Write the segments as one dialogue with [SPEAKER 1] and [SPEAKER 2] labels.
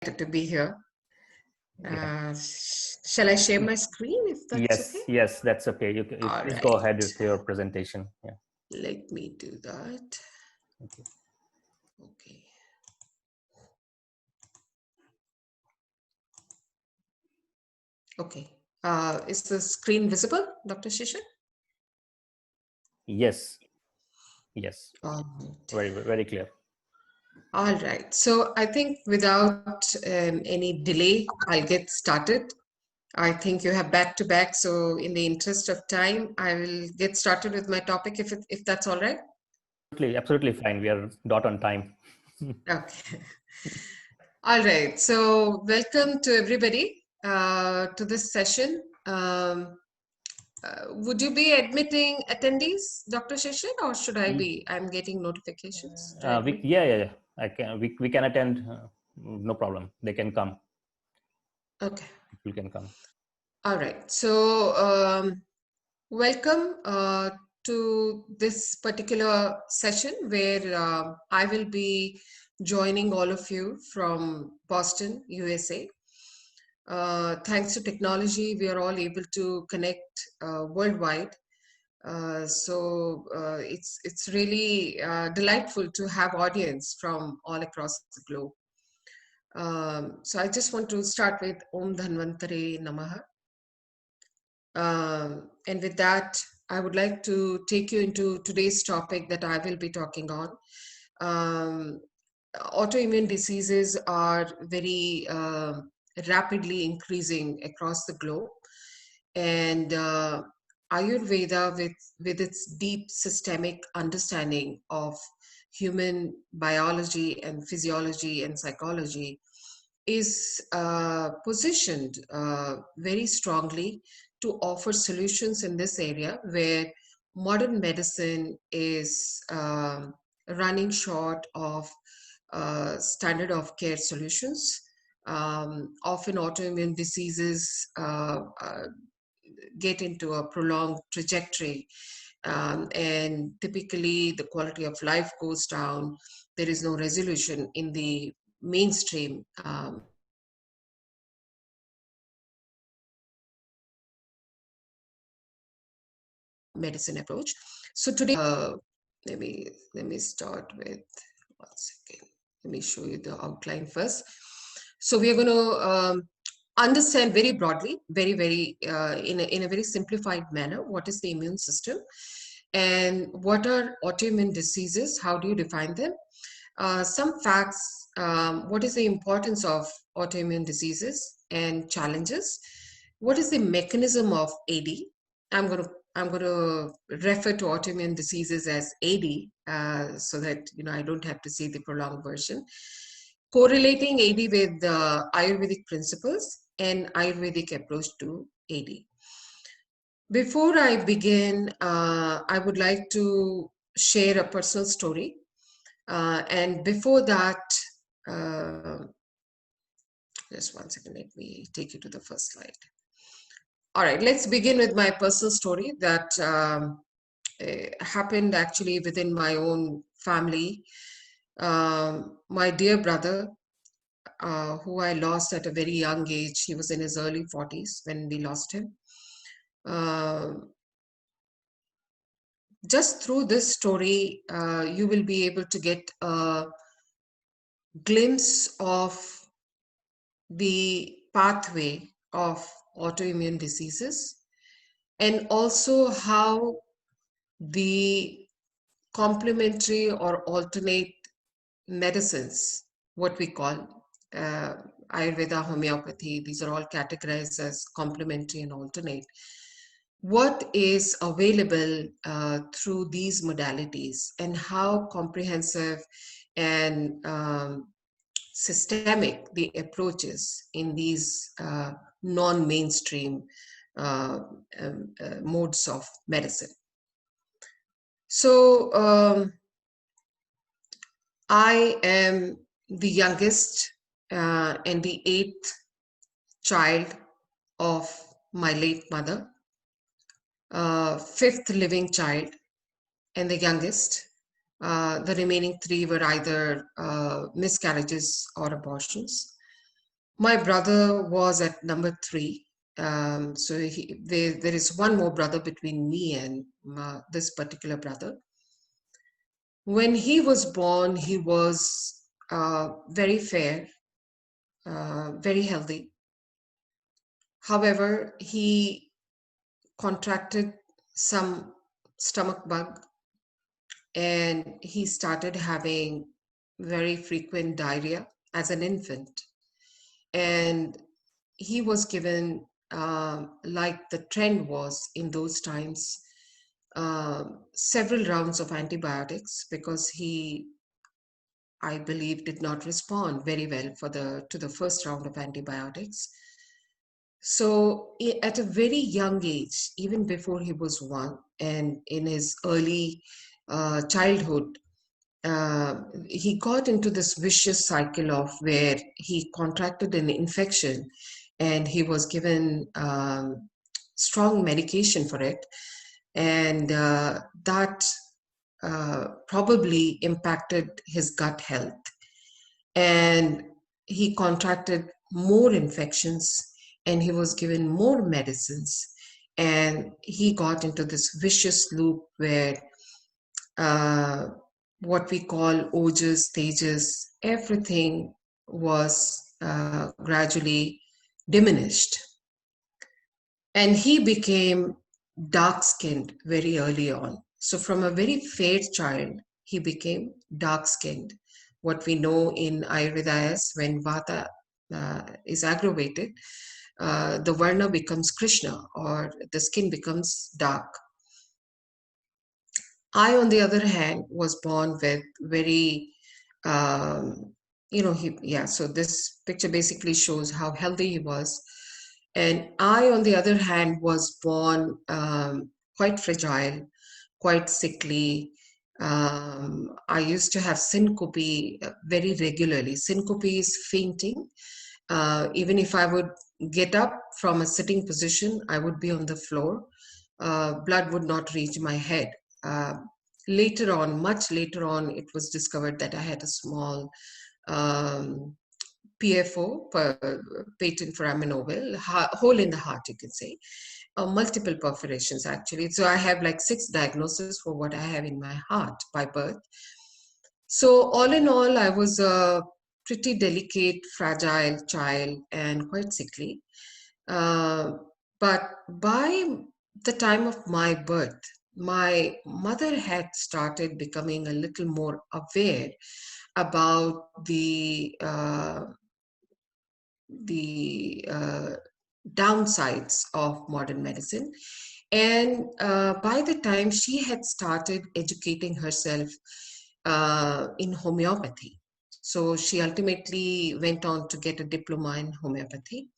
[SPEAKER 1] To be here.
[SPEAKER 2] Yeah.
[SPEAKER 1] Shall I share my screen if that's okay?
[SPEAKER 2] Yes, that's okay. You please
[SPEAKER 1] All
[SPEAKER 2] go ahead
[SPEAKER 1] right.
[SPEAKER 2] with your presentation. Yeah.
[SPEAKER 1] Let me do that.
[SPEAKER 2] Okay.
[SPEAKER 1] Okay. Okay. Is the screen visible, Dr. Shishan?
[SPEAKER 2] Yes. Yes.
[SPEAKER 1] All
[SPEAKER 2] Very clear.
[SPEAKER 1] right. So I think without any delay, I'll get started. I think you have back to back. So in the interest of time, I will get started with my topic if that's all right.
[SPEAKER 2] Absolutely fine. We are dot on time.
[SPEAKER 1] Okay. All right. So welcome to everybody to this session. Would you be admitting attendees, Dr. Shishan, or should I be? I'm getting notifications to admit.
[SPEAKER 2] Yeah. I can. We can attend. No problem. They can come.
[SPEAKER 1] Okay.
[SPEAKER 2] People can come.
[SPEAKER 1] All right. So welcome to this particular session where I will be joining all of you from Boston, USA. Thanks to technology, we are all able to connect worldwide. It's really delightful to have audience from all across the globe. So I just want to start with Om Dhanvantare Namaha. And with that, I would like to take you into today's topic that I will be talking on. Autoimmune diseases are very rapidly increasing across the globe. And Ayurveda, with its deep systemic understanding of human biology and physiology and psychology, is positioned very strongly to offer solutions in this area where modern medicine is running short of standard of care solutions. Often autoimmune diseases get into a prolonged trajectory, and typically the quality of life goes down. There is no resolution in the mainstream medicine approach. So today, let me start with 1 second. Let me show you the outline first. So we are going to understand very broadly, very in a very simplified manner, what is the immune system and what are autoimmune diseases. How do you define them? Some facts. What is the importance of autoimmune diseases and challenges? What is the mechanism of AD? I'm going to refer to autoimmune diseases as AD so that I don't have to see the prolonged version. Correlating AD with Ayurvedic principles and Ayurvedic approach to AD. Before I begin, I would like to share a personal story. And before that, just 1 second, let me take you to the first slide. All right, let's begin with my personal story that happened actually within my own family. My dear brother, who I lost at a very young age, he was in his early 40s when we lost him. Just through this story, you will be able to get a glimpse of the pathway of autoimmune diseases and also how the complementary or alternate medicines, what we call Ayurveda, homeopathy, these are all categorized as complementary and alternate. What is available through these modalities and how comprehensive and systemic the approaches in these non-mainstream modes of medicine. So I am the youngest and the 8th child of my late mother, 5th living child and the youngest. The remaining 3 were either miscarriages or abortions. My brother was at number three. So there is one more brother between me and this particular brother. When he was born, he was very fair, very healthy. However, he contracted some stomach bug and he started having very frequent diarrhea as an infant. And he was given, like the trend was in those times, several rounds of antibiotics because he, I believe, did not respond very well to the first round of antibiotics. So at a very young age, even before he was one, and in his early childhood, he got into this vicious cycle of where he contracted an infection and he was given strong medication for it. And that probably impacted his gut health. And he contracted more infections and he was given more medicines. And he got into this vicious loop where uh, what we call ojas, stages, everything was gradually diminished. And he became dark skinned very early on. So, from a very fair child, he became dark skinned. What we know in Ayurveda is when Vata is aggravated, the Varna becomes Krishna or the skin becomes dark. I, on the other hand, was born with very, um, so this picture basically shows how healthy he was. And I, on the other hand, was born quite fragile, quite sickly. I used to have syncope very regularly. Syncope is fainting. Even if I would get up from a sitting position, I would be on the floor. Blood would not reach my head. Uh, Later on, much later on, it was discovered that I had a small um, PFO, patent foramen ovale, hole in the heart, you can say, multiple perforations actually. So I have like 6 diagnoses for what I have in my heart by birth. So all in all, I was a pretty delicate, fragile child and quite sickly. Uh, but by the time of my birth, my mother had started becoming a little more aware about the downsides of modern medicine. And by the time she had started educating herself in homeopathy, so she ultimately went on to get a diploma in homeopathy.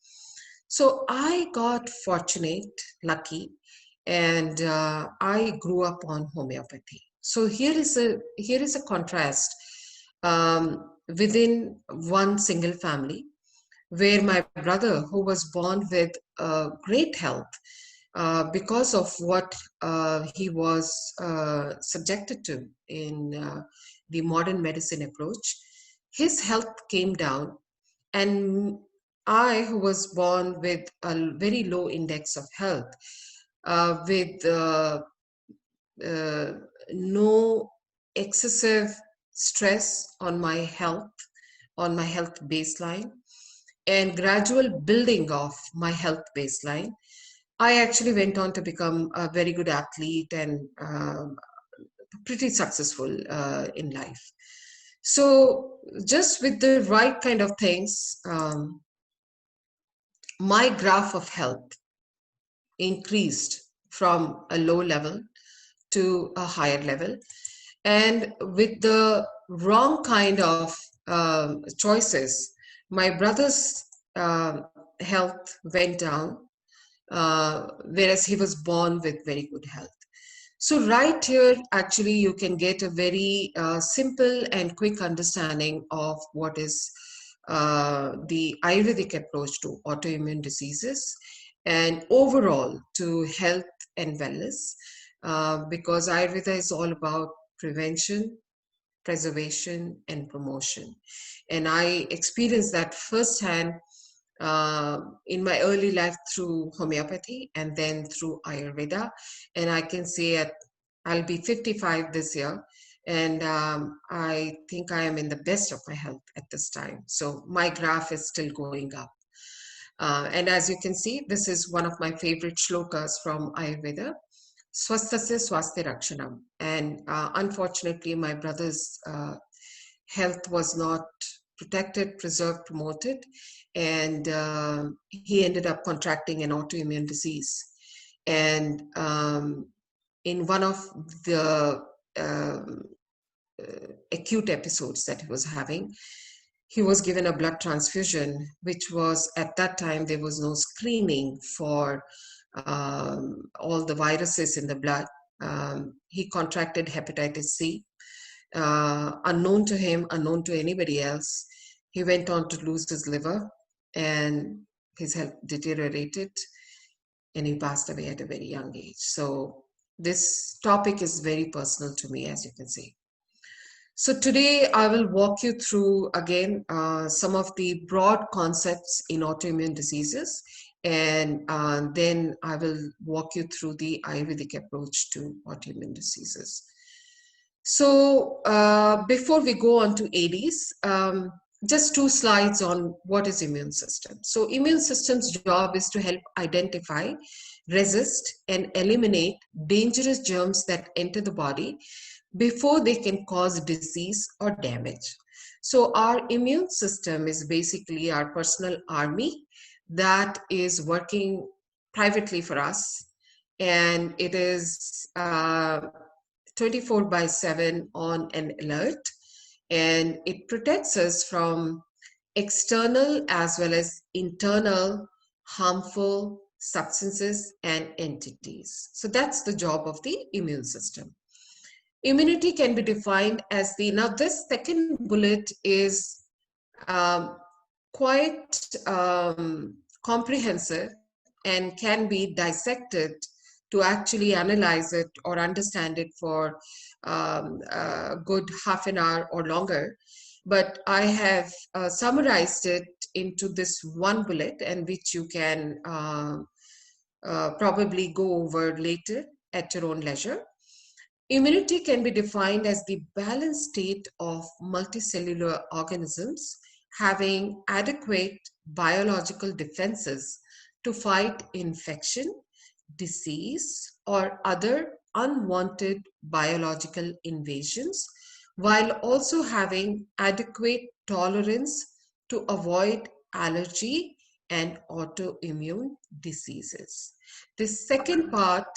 [SPEAKER 1] So I got fortunate, lucky, and I grew up on homeopathy. So here is a contrast within one single family, where my brother, who was born with great health because of what he was subjected to in the modern medicine approach, his health came down. And I, who was born with a very low index of health, with uh, no excessive stress on my health baseline, and gradual building of my health baseline, I actually went on to become a very good athlete and pretty successful in life. So, just with the right kind of things, my graph of health increased from a low level to a higher level. And with the wrong kind of choices, my brother's health went down, whereas he was born with very good health. So, right here, actually, you can get a very simple and quick understanding of what is the Ayurvedic approach to autoimmune diseases and overall to health and wellness, because Ayurveda is all about prevention, preservation, and promotion. And I experienced that firsthand in my early life through homeopathy and then through Ayurveda. And I can say I'll be 55 this year. And I think I am in the best of my health at this time. So my graph is still going up. And as you can see, this is one of my favorite shlokas from Ayurveda. Swastasya swasthi rakshanam. And unfortunately, my brother's health was not protected, preserved, promoted, and he ended up contracting an autoimmune disease. And in one of the um, acute episodes that he was having, he was given a blood transfusion, which was at that time there was no screening for all the viruses in the blood. He contracted hepatitis C, unknown to him, unknown to anybody else. He went on to lose his liver and his health deteriorated and he passed away at a very young age. So this topic is very personal to me, as you can see. So today I will walk you through again some of the broad concepts in autoimmune diseases, and then I will walk you through the Ayurvedic approach to autoimmune diseases. So before we go on to ADs, just two slides on what is immune system. So immune system's job is to help identify, resist, and eliminate dangerous germs that enter the body before they can cause disease or damage. So our immune system is basically our personal army that is working privately for us, and it is 24 by 7 on an alert, and it protects us from external as well as internal harmful substances and entities. So that's the job of the immune system. Immunity can be defined as now this second bullet is um, quite comprehensive and can be dissected to actually analyze it or understand it for a good half an hour or longer. But I have summarized it into this one bullet, and which you can probably go over later at your own leisure. Immunity can be defined as the balanced state of multicellular organisms having adequate biological defenses to fight infection, disease, or other unwanted biological invasions, while also having adequate tolerance to avoid allergy and autoimmune diseases. The second part,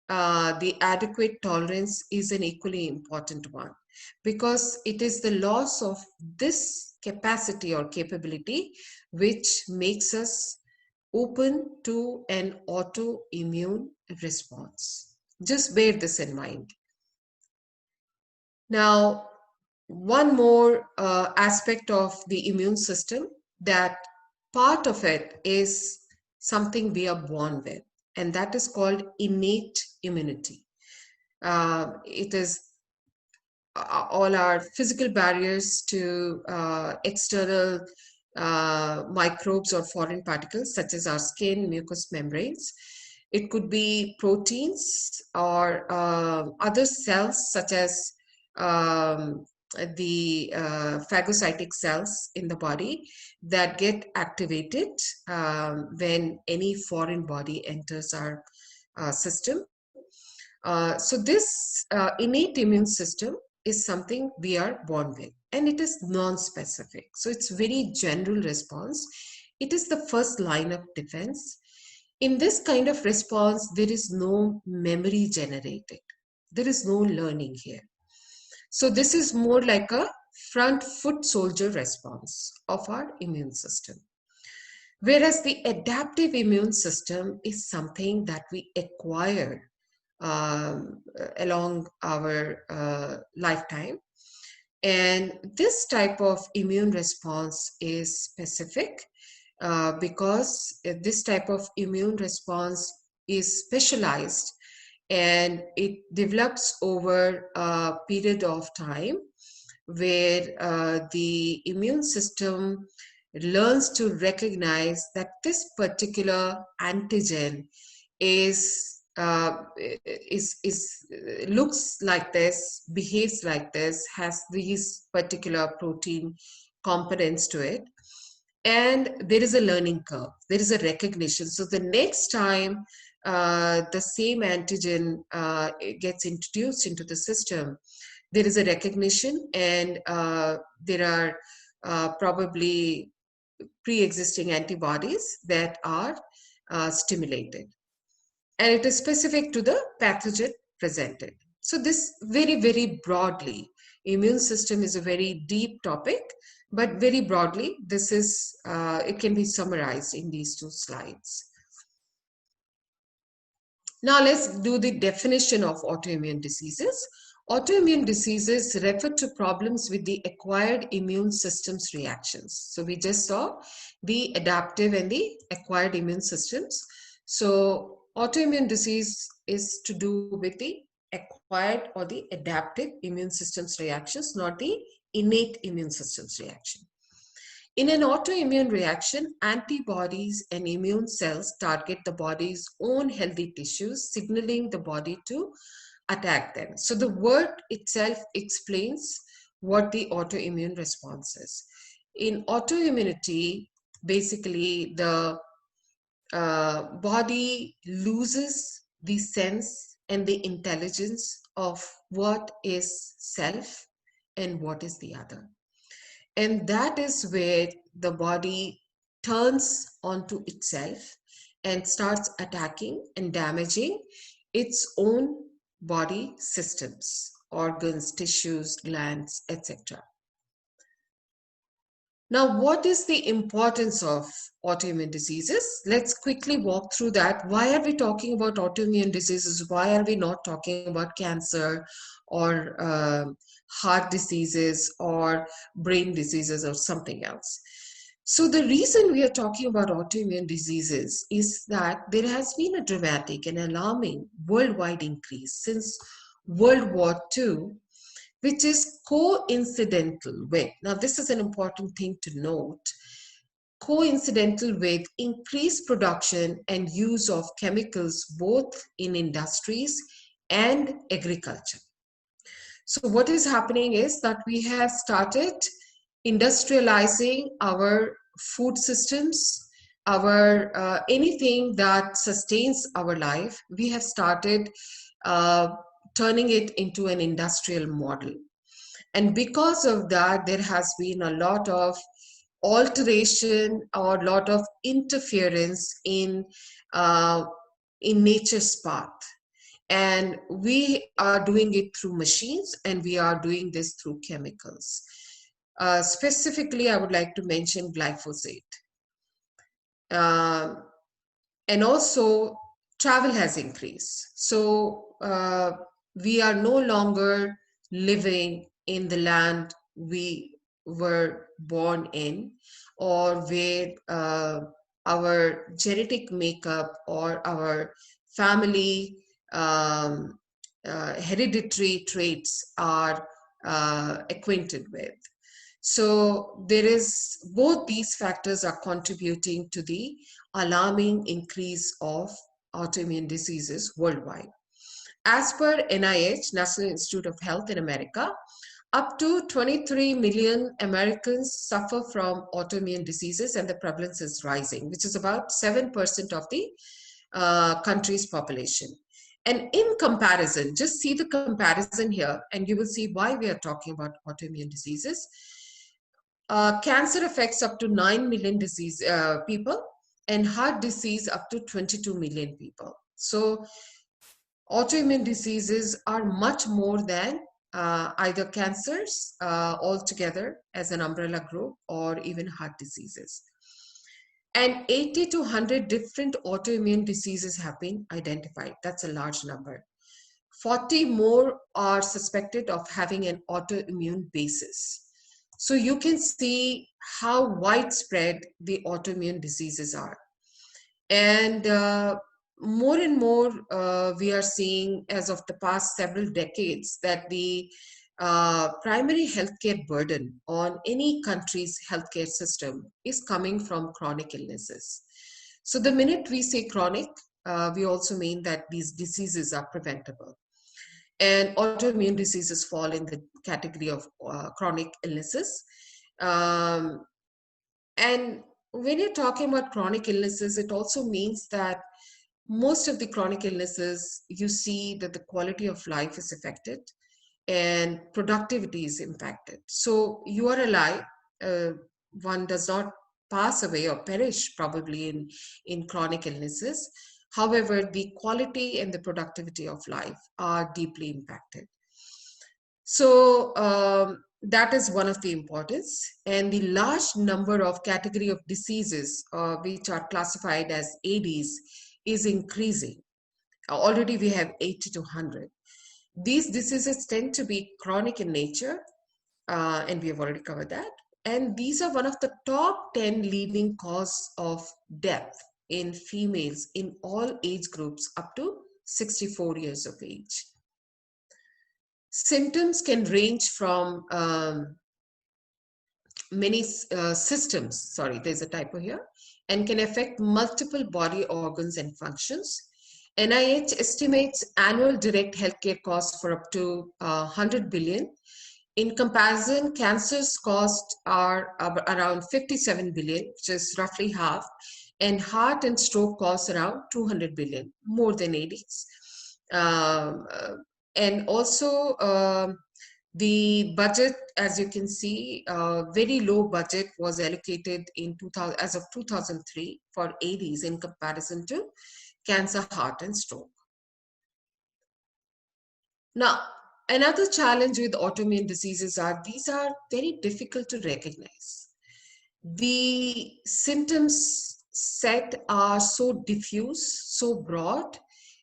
[SPEAKER 1] the adequate tolerance, is an equally important one, because it is the loss of this capacity or capability which makes us open to an autoimmune response. Just bear this in mind. Now, one more aspect of the immune system, that part of it is something we are born with, and that is called innate immunity. It is all our physical barriers to external microbes or foreign particles, such as our skin, mucous membranes. It could be proteins or other cells, such as um, the phagocytic cells in the body that get activated when any foreign body enters our system. So this innate immune system is something we are born with, and it is non-specific. So it's very general response. It is the first line of defense. In this kind of response, there is no memory generated. There is no learning here. So this is more like a front foot soldier response of our immune system. Whereas the adaptive immune system is something that we acquire along our lifetime. And this type of immune response is specific because this type of immune response is specialized, and it develops over a period of time where the immune system learns to recognize that this particular antigen is looks like this, behaves like this, has these particular protein components to it, and there is a learning curve, there is a recognition. So the next time the same antigen gets introduced into the system, there is a recognition, and there are probably pre-existing antibodies that are stimulated, and it is specific to the pathogen presented. So this very, very broadly, immune system is a very deep topic, but very broadly, this is, it can be summarized in these two slides. Now let's do the definition of autoimmune diseases. Autoimmune diseases refer to problems with the acquired immune system's reactions. So we just saw the adaptive and the acquired immune systems. So autoimmune disease is to do with the acquired or the adaptive immune system's reactions, not the innate immune system's reaction. In an autoimmune reaction, antibodies and immune cells target the body's own healthy tissues, signaling the body to attack them. So the word itself explains what the autoimmune response is. In autoimmunity, basically the body loses the sense and the intelligence of what is self and what is the other. And that is where the body turns onto itself and starts attacking and damaging its own body systems, organs, tissues, glands, etc. Now, what is the importance of autoimmune diseases? Let's quickly walk through that. Why are we talking about autoimmune diseases? Why are we not talking about cancer or heart diseases or brain diseases or something else? So the reason we are talking about autoimmune diseases is that there has been a dramatic and alarming worldwide increase since World War II, which is coincidental with, now this is an important thing to note, coincidental with increased production and use of chemicals both in industries and agriculture. So what is happening is that we have started industrializing our food systems, our anything that sustains our life. We have started uh, turning it into an industrial model. And because of that, there has been a lot of alteration or a lot of interference uh, in nature's path. And we are doing it through machines, and we are doing this through chemicals. Specifically, I would like to mention glyphosate. Uh, and also, travel has increased. So we are no longer living in the land we were born in, or where our genetic makeup or our family hereditary traits are acquainted with. So there is, both these factors are contributing to the alarming increase of autoimmune diseases worldwide. As per NIH, National Institute of Health in America, up to 23 million Americans suffer from autoimmune diseases, and the prevalence is rising, which is about 7% of the country's population. And in comparison, just see the comparison here, and you will see why we are talking about autoimmune diseases. Cancer affects up to 9 million people, and heart disease up to 22 million people. So autoimmune diseases are much more than either cancers altogether as an umbrella group, or even heart diseases. And 80 to 100 different autoimmune diseases have been identified. That's a large number. 40 more are suspected of having an autoimmune basis. So you can see how widespread the autoimmune diseases are. And more we are seeing as of the past several decades that the primary healthcare burden on any country's healthcare system is coming from chronic illnesses. So the minute we say chronic, we also mean that these diseases are preventable. And autoimmune diseases fall in the category of chronic illnesses. Um, and when you're talking about chronic illnesses, it also means that most of the chronic illnesses, you see that the quality of life is affected and productivity is impacted. So you are alive. Uh, One does not pass away or perish probably in chronic illnesses. However, the quality and the productivity of life are deeply impacted. So that is one of the importance. And the large number of category of diseases which are classified as ADs is increasing. Already we have 80 to 100. These diseases tend to be chronic in nature, and we have already covered that. And these are one of the top 10 leading cause of death in females in all age groups up to 64 years of age. Symptoms can range from many systems, sorry, there's a typo here, and can affect multiple body organs and functions. NIH estimates annual direct healthcare costs for up to 100 billion. In comparison, cancer's costs are around 57 billion, which is roughly half, and heart and stroke costs around 200 billion, more than 80s. Um, uh, and also, the budget, as you can see, very low budget was allocated in 2000, as of 2003 for ADs in comparison to cancer, heart, and stroke. Now, another challenge with autoimmune diseases are these are very difficult to recognize. The symptoms set are so diffuse, so broad,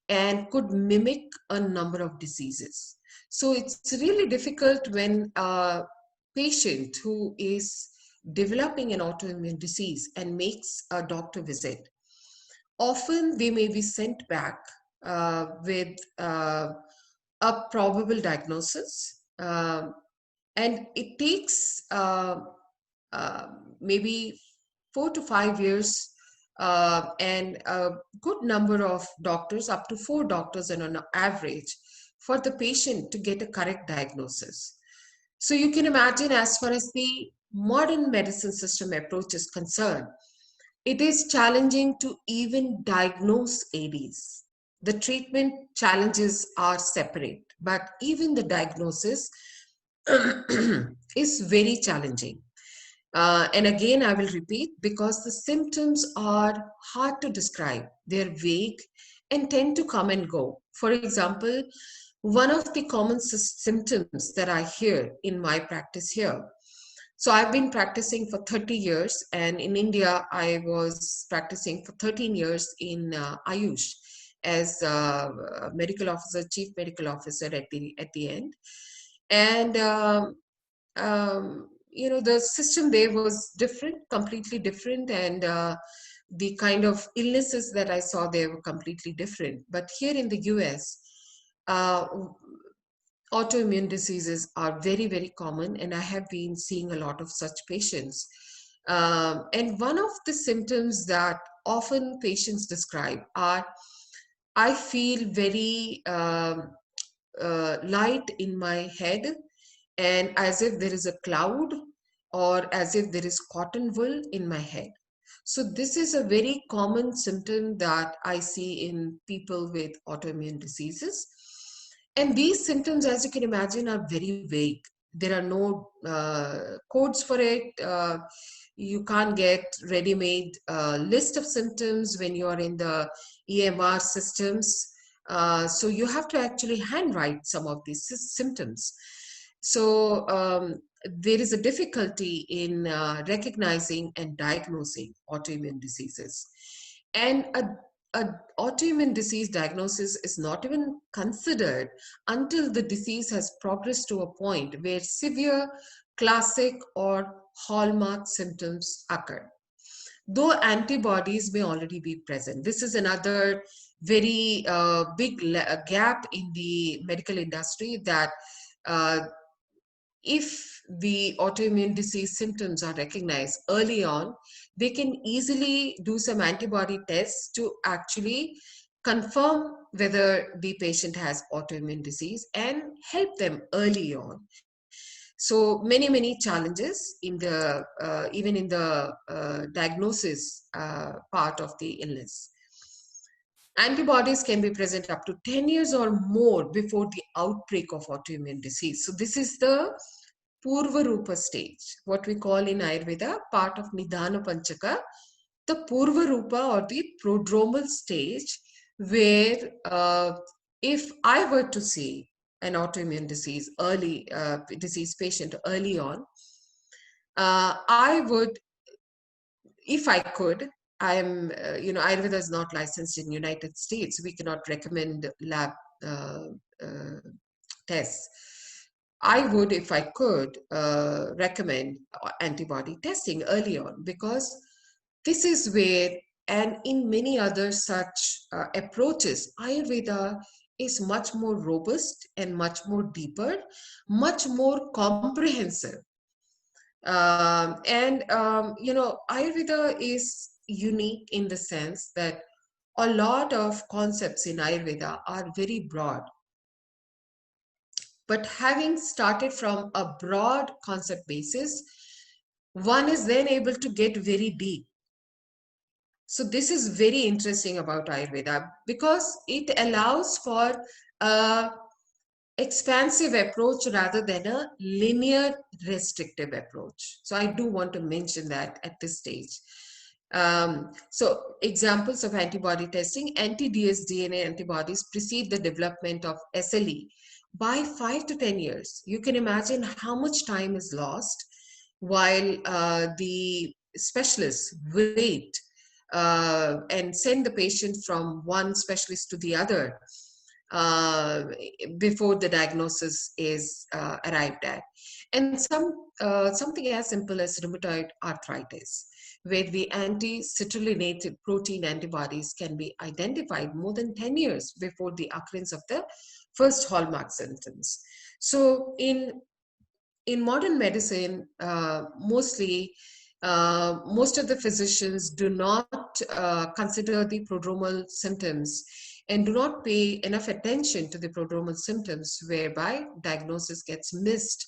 [SPEAKER 1] and could mimic a number of diseases. So it's really difficult when a patient who is developing an autoimmune disease and makes a doctor visit. Often they may be sent back with a probable diagnosis, and it takes uh, maybe 4 to 5 years and a good number of doctors, up to 4 doctors on an average, for the patient to get a correct diagnosis. So you can imagine, as far as the modern medicine system approach is concerned, it is challenging to even diagnose ADs. The treatment challenges are separate, but even the diagnosis is very challenging. And again, I will repeat, because the symptoms are hard to describe, they're vague and tend to come and go. For example, one of the common symptoms that I hear in my practice here. So I've been practicing for 30 years, and in India, I was practicing for 13 years in Ayush as a medical officer, chief medical officer at the end. And the system there was different, completely different, and the kind of illnesses that I saw there were completely different. But here in the US, uh, autoimmune diseases are very, very common, and I have been seeing a lot of such patients. And one of the symptoms that often patients describe are, I feel very light in my head, and as if there is a cloud, or as if there is cotton wool in my head. So this is a very common symptom that I see in people with autoimmune diseases. And these symptoms, as you can imagine, are very vague. There are no codes for it. You can't get ready-made list of symptoms when you are in the EMR systems. So you have to actually handwrite some of these symptoms. So there is a difficulty in recognizing and diagnosing autoimmune diseases. And a autoimmune disease diagnosis is not even considered until the disease has progressed to a point where severe, classic, or hallmark symptoms occur, though antibodies may already be present. This is another very big gap in the medical industry, that uh, if the autoimmune disease symptoms are recognized early on, they can easily do some antibody tests to actually confirm whether the patient has autoimmune disease and help them early on. So many challenges in the even in the diagnosis part of the illness. Antibodies can be present up to 10 years or more before the outbreak of autoimmune disease. So this is the Purva Rupa stage, what we call in Ayurveda part of Nidana Panchaka, the Purva Rupa or the prodromal stage, where if I were to see an autoimmune disease patient early on, I would, if I could, Ayurveda is not licensed in United States. We cannot recommend lab uh, uh, tests. I would, if I could, recommend antibody testing early on, because this is where, and in many other such approaches, Ayurveda is much more robust and much more deeper, much more comprehensive. Ayurveda is unique in the sense that a lot of concepts in Ayurveda are very broad. But having started from a broad concept basis, one is then able to get very deep. So this is very interesting about Ayurveda because it allows for a expansive approach rather than a linear restrictive approach. So I do want to mention that at this stage. So examples of antibody testing: anti-dsDNA antibodies precede the development of SLE by 5 to 10 years. You can imagine how much time is lost while the specialists wait and send the patient from one specialist to the other uh, before the diagnosis is arrived at. And something as simple as rheumatoid arthritis, where the anti-citrullinate protein antibodies can be identified more than 10 years before the occurrence of the first hallmark symptoms. So in modern medicine, most of the physicians do not consider the prodromal symptoms and do not pay enough attention to the prodromal symptoms, whereby diagnosis gets missed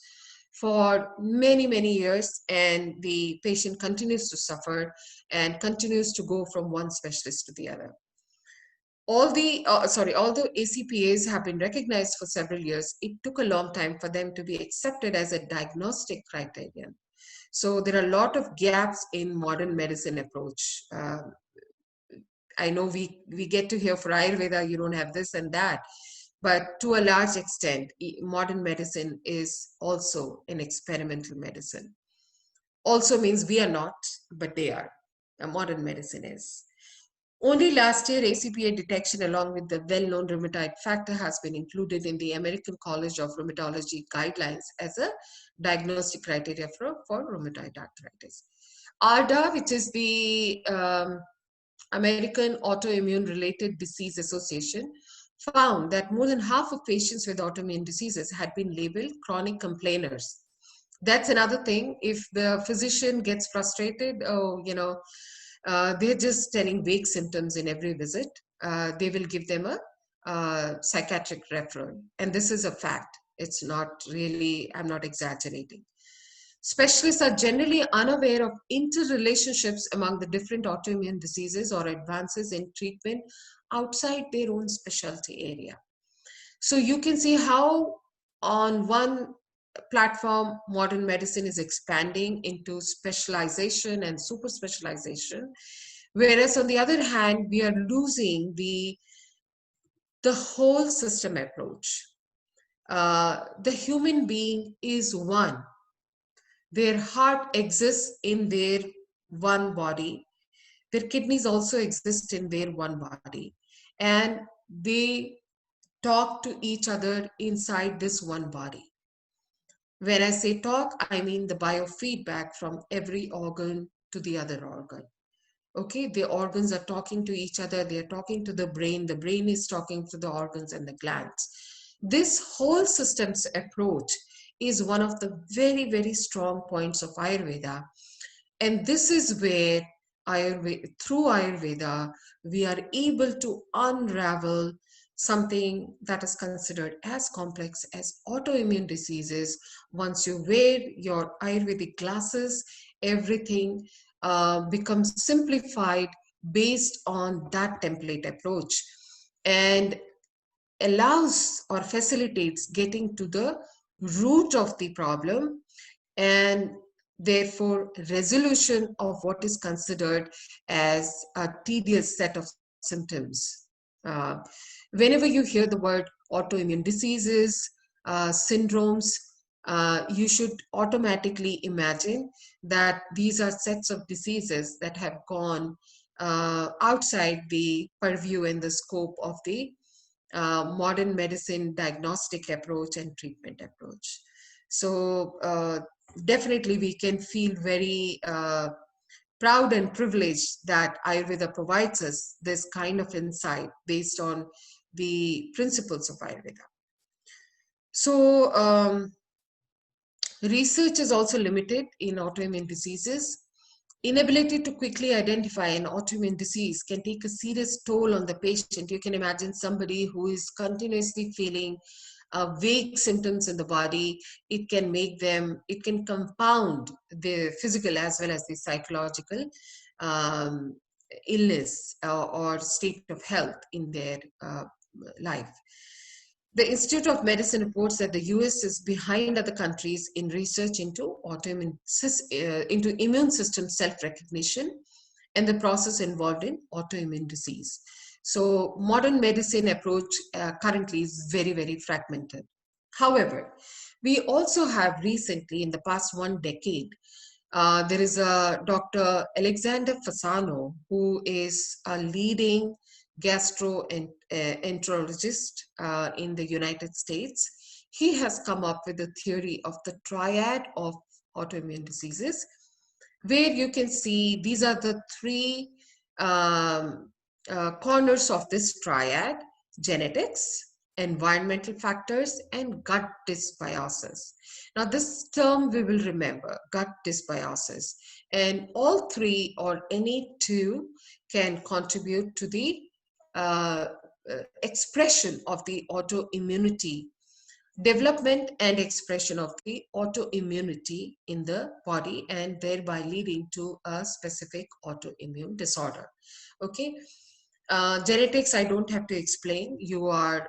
[SPEAKER 1] for many years, and the patient continues to suffer and continues to go from one specialist to the other. Although ACPAs have been recognized for several years, it took a long time for them to be accepted as a diagnostic criterion. So there are a lot of gaps in modern medicine approach. I know we get to hear for Ayurveda, you don't have this and that, but to a large extent, modern medicine is also an experimental medicine. Also means we are not, but they are. Modern medicine is. Only last year, ACPA detection along with the well-known rheumatoid factor has been included in the American College of Rheumatology guidelines as a diagnostic criteria for rheumatoid arthritis. ARDA, which is the American Autoimmune Related Disease Association, found that more than half of patients with autoimmune diseases had been labeled chronic complainers. That's another thing. If the physician gets frustrated, they're just telling vague symptoms in every visit, they will give them a psychiatric referral. And this is a fact. It's not really, I'm not exaggerating. Specialists are generally unaware of interrelationships among the different autoimmune diseases or advances in treatment outside their own specialty area. So you can see how on one platform, modern medicine is expanding into specialization and super specialization, whereas on the other hand, we are losing the whole system approach. The human being is one. Their heart exists in their one body. Their kidneys also exist in their one body. And they talk to each other inside this one body. When I say talk, I mean the biofeedback from every organ to the other organ. Okay, the organs are talking to each other, they're talking to the brain is talking to the organs and the glands. This whole systems approach is one of the very, very strong points of Ayurveda. And this is where through Ayurveda, we are able to unravel something that is considered as complex as autoimmune diseases. Once you wear your Ayurvedic glasses, everything becomes simplified based on that template approach, and allows or facilitates getting to the root of the problem, and therefore resolution of what is considered as a tedious set of symptoms. Uh, Whenever you hear the word autoimmune diseases, syndromes, you should automatically imagine that these are sets of diseases that have gone outside the purview and the scope of the modern medicine diagnostic approach and treatment approach. So definitely we can feel very proud and privileged that Ayurveda provides us this kind of insight based on the principles of Ayurveda. So research is also limited in autoimmune diseases. Inability to quickly identify an autoimmune disease can take a serious toll on the patient. You can imagine somebody who is continuously feeling vague symptoms in the body. It can compound the physical as well as the psychological um, illness or state of health in their life. The Institute of Medicine reports that the US is behind other countries in research into into immune system self-recognition and the process involved in autoimmune disease. So modern medicine approach currently is very, very fragmented. However, we also have recently, in the past 1 decade, there is a Dr. Alexander Fasano, who is a leading gastroenterologist in the United States. He has come up with a theory of the triad of autoimmune diseases, where you can see these are the three um, corners of this triad: genetics, environmental factors, and gut dysbiosis. Now, this term we will remember, gut dysbiosis, and all three or any two can contribute to the uh, expression of the autoimmunity, development and expression of the autoimmunity in the body, and thereby leading to a specific autoimmune disorder. Okay. Genetics, I don't have to explain. You are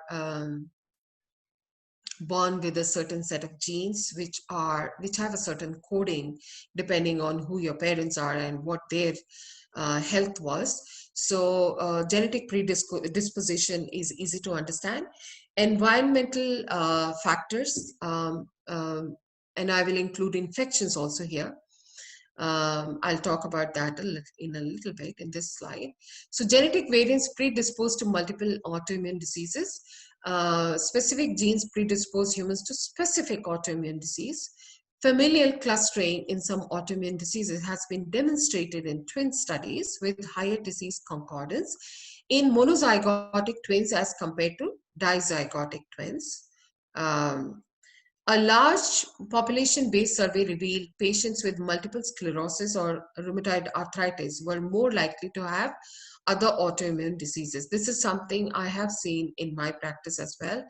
[SPEAKER 1] born with a certain set of genes which have a certain coding depending on who your parents are and what their health was. So genetic predisposition is easy to understand. Environmental factors, and I will include infections also here. I'll talk about that in a little bit in this slide. So genetic variants predispose to multiple autoimmune diseases. Specific genes predispose humans to specific autoimmune disease. Familial clustering in some autoimmune diseases has been demonstrated in twin studies with higher disease concordance in monozygotic twins as compared to dizygotic twins. Um, a large population-based survey revealed patients with multiple sclerosis or rheumatoid arthritis were more likely to have other autoimmune diseases. This is something I have seen in my practice as well,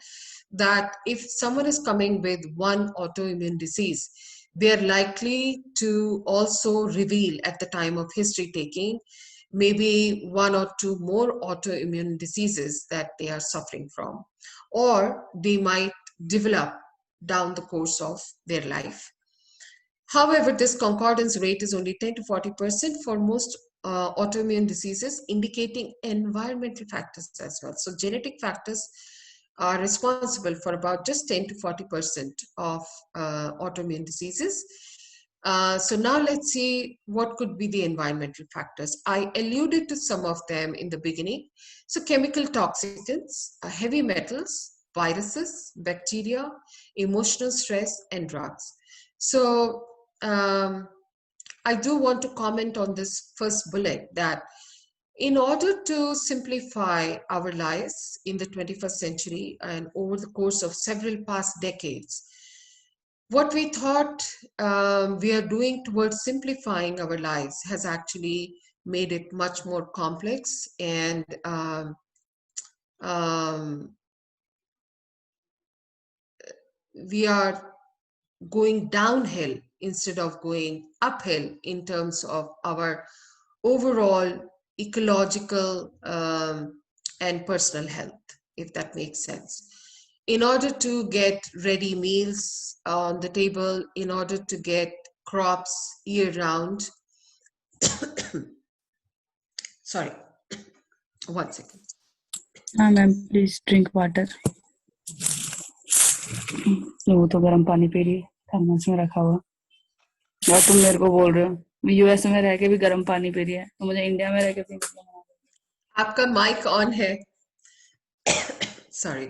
[SPEAKER 1] that if someone is coming with one autoimmune disease, they're likely to also reveal at the time of history taking maybe one or two more autoimmune diseases that they are suffering from, or they might develop down the course of their life. However, this concordance rate is only 10 to 40% for most autoimmune diseases, indicating environmental factors as well. So genetic factors are responsible for about just 10 to 40% of autoimmune diseases. So now let's see what could be the environmental factors. I alluded to some of them in the beginning. So chemical toxicants, heavy metals, viruses, bacteria, emotional stress, and drugs. So I do want to comment on this first bullet, that in order to simplify our lives in the 21st century and over the course of several past decades, what we thought we are doing towards simplifying our lives has actually made it much more complex, and um, we are going downhill instead of going uphill in terms of our overall ecological and personal health, if that makes sense. In order to get ready meals on the table, in order to get crops year round, sorry, one second.
[SPEAKER 3] हाँ ma'am please drink water वो तो गर्म पानी P रही है thermos में रखा हुआ और तुम मेरे को बोल रहे हो यूएस में रह के भी गर्म पानी पी रही है तो मुझे इंडिया में रह के पीने को मना
[SPEAKER 1] आपका माइक ऑन है, sorry.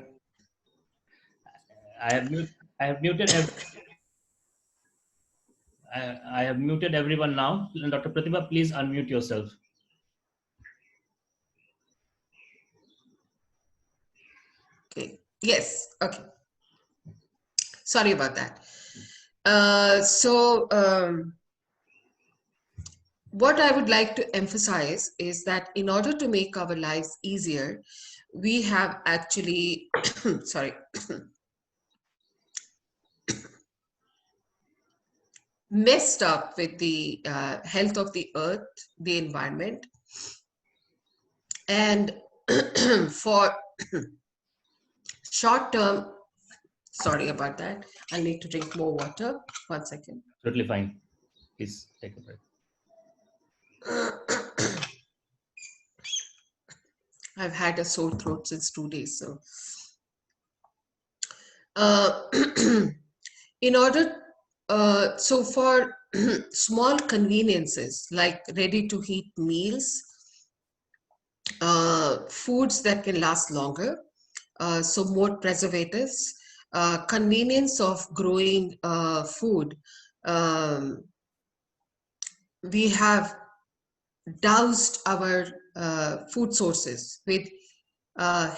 [SPEAKER 2] I have muted I have muted everyone now. Dr. Pratibha, please unmute yourself.
[SPEAKER 1] Okay. Yes. Okay. Sorry about that. What I would like to emphasize is that in order to make our lives easier, we have actually, sorry, messed up with the health of the earth, the environment, and for short term, sorry about that, I'll need to drink more water. 1 second.
[SPEAKER 2] Totally fine. Please take a breath.
[SPEAKER 1] I've had a sore throat since 2 days, so in order, so for small conveniences like ready to heat meals, foods that can last longer, so more preservatives, convenience of growing food, um, we have doused our food sources with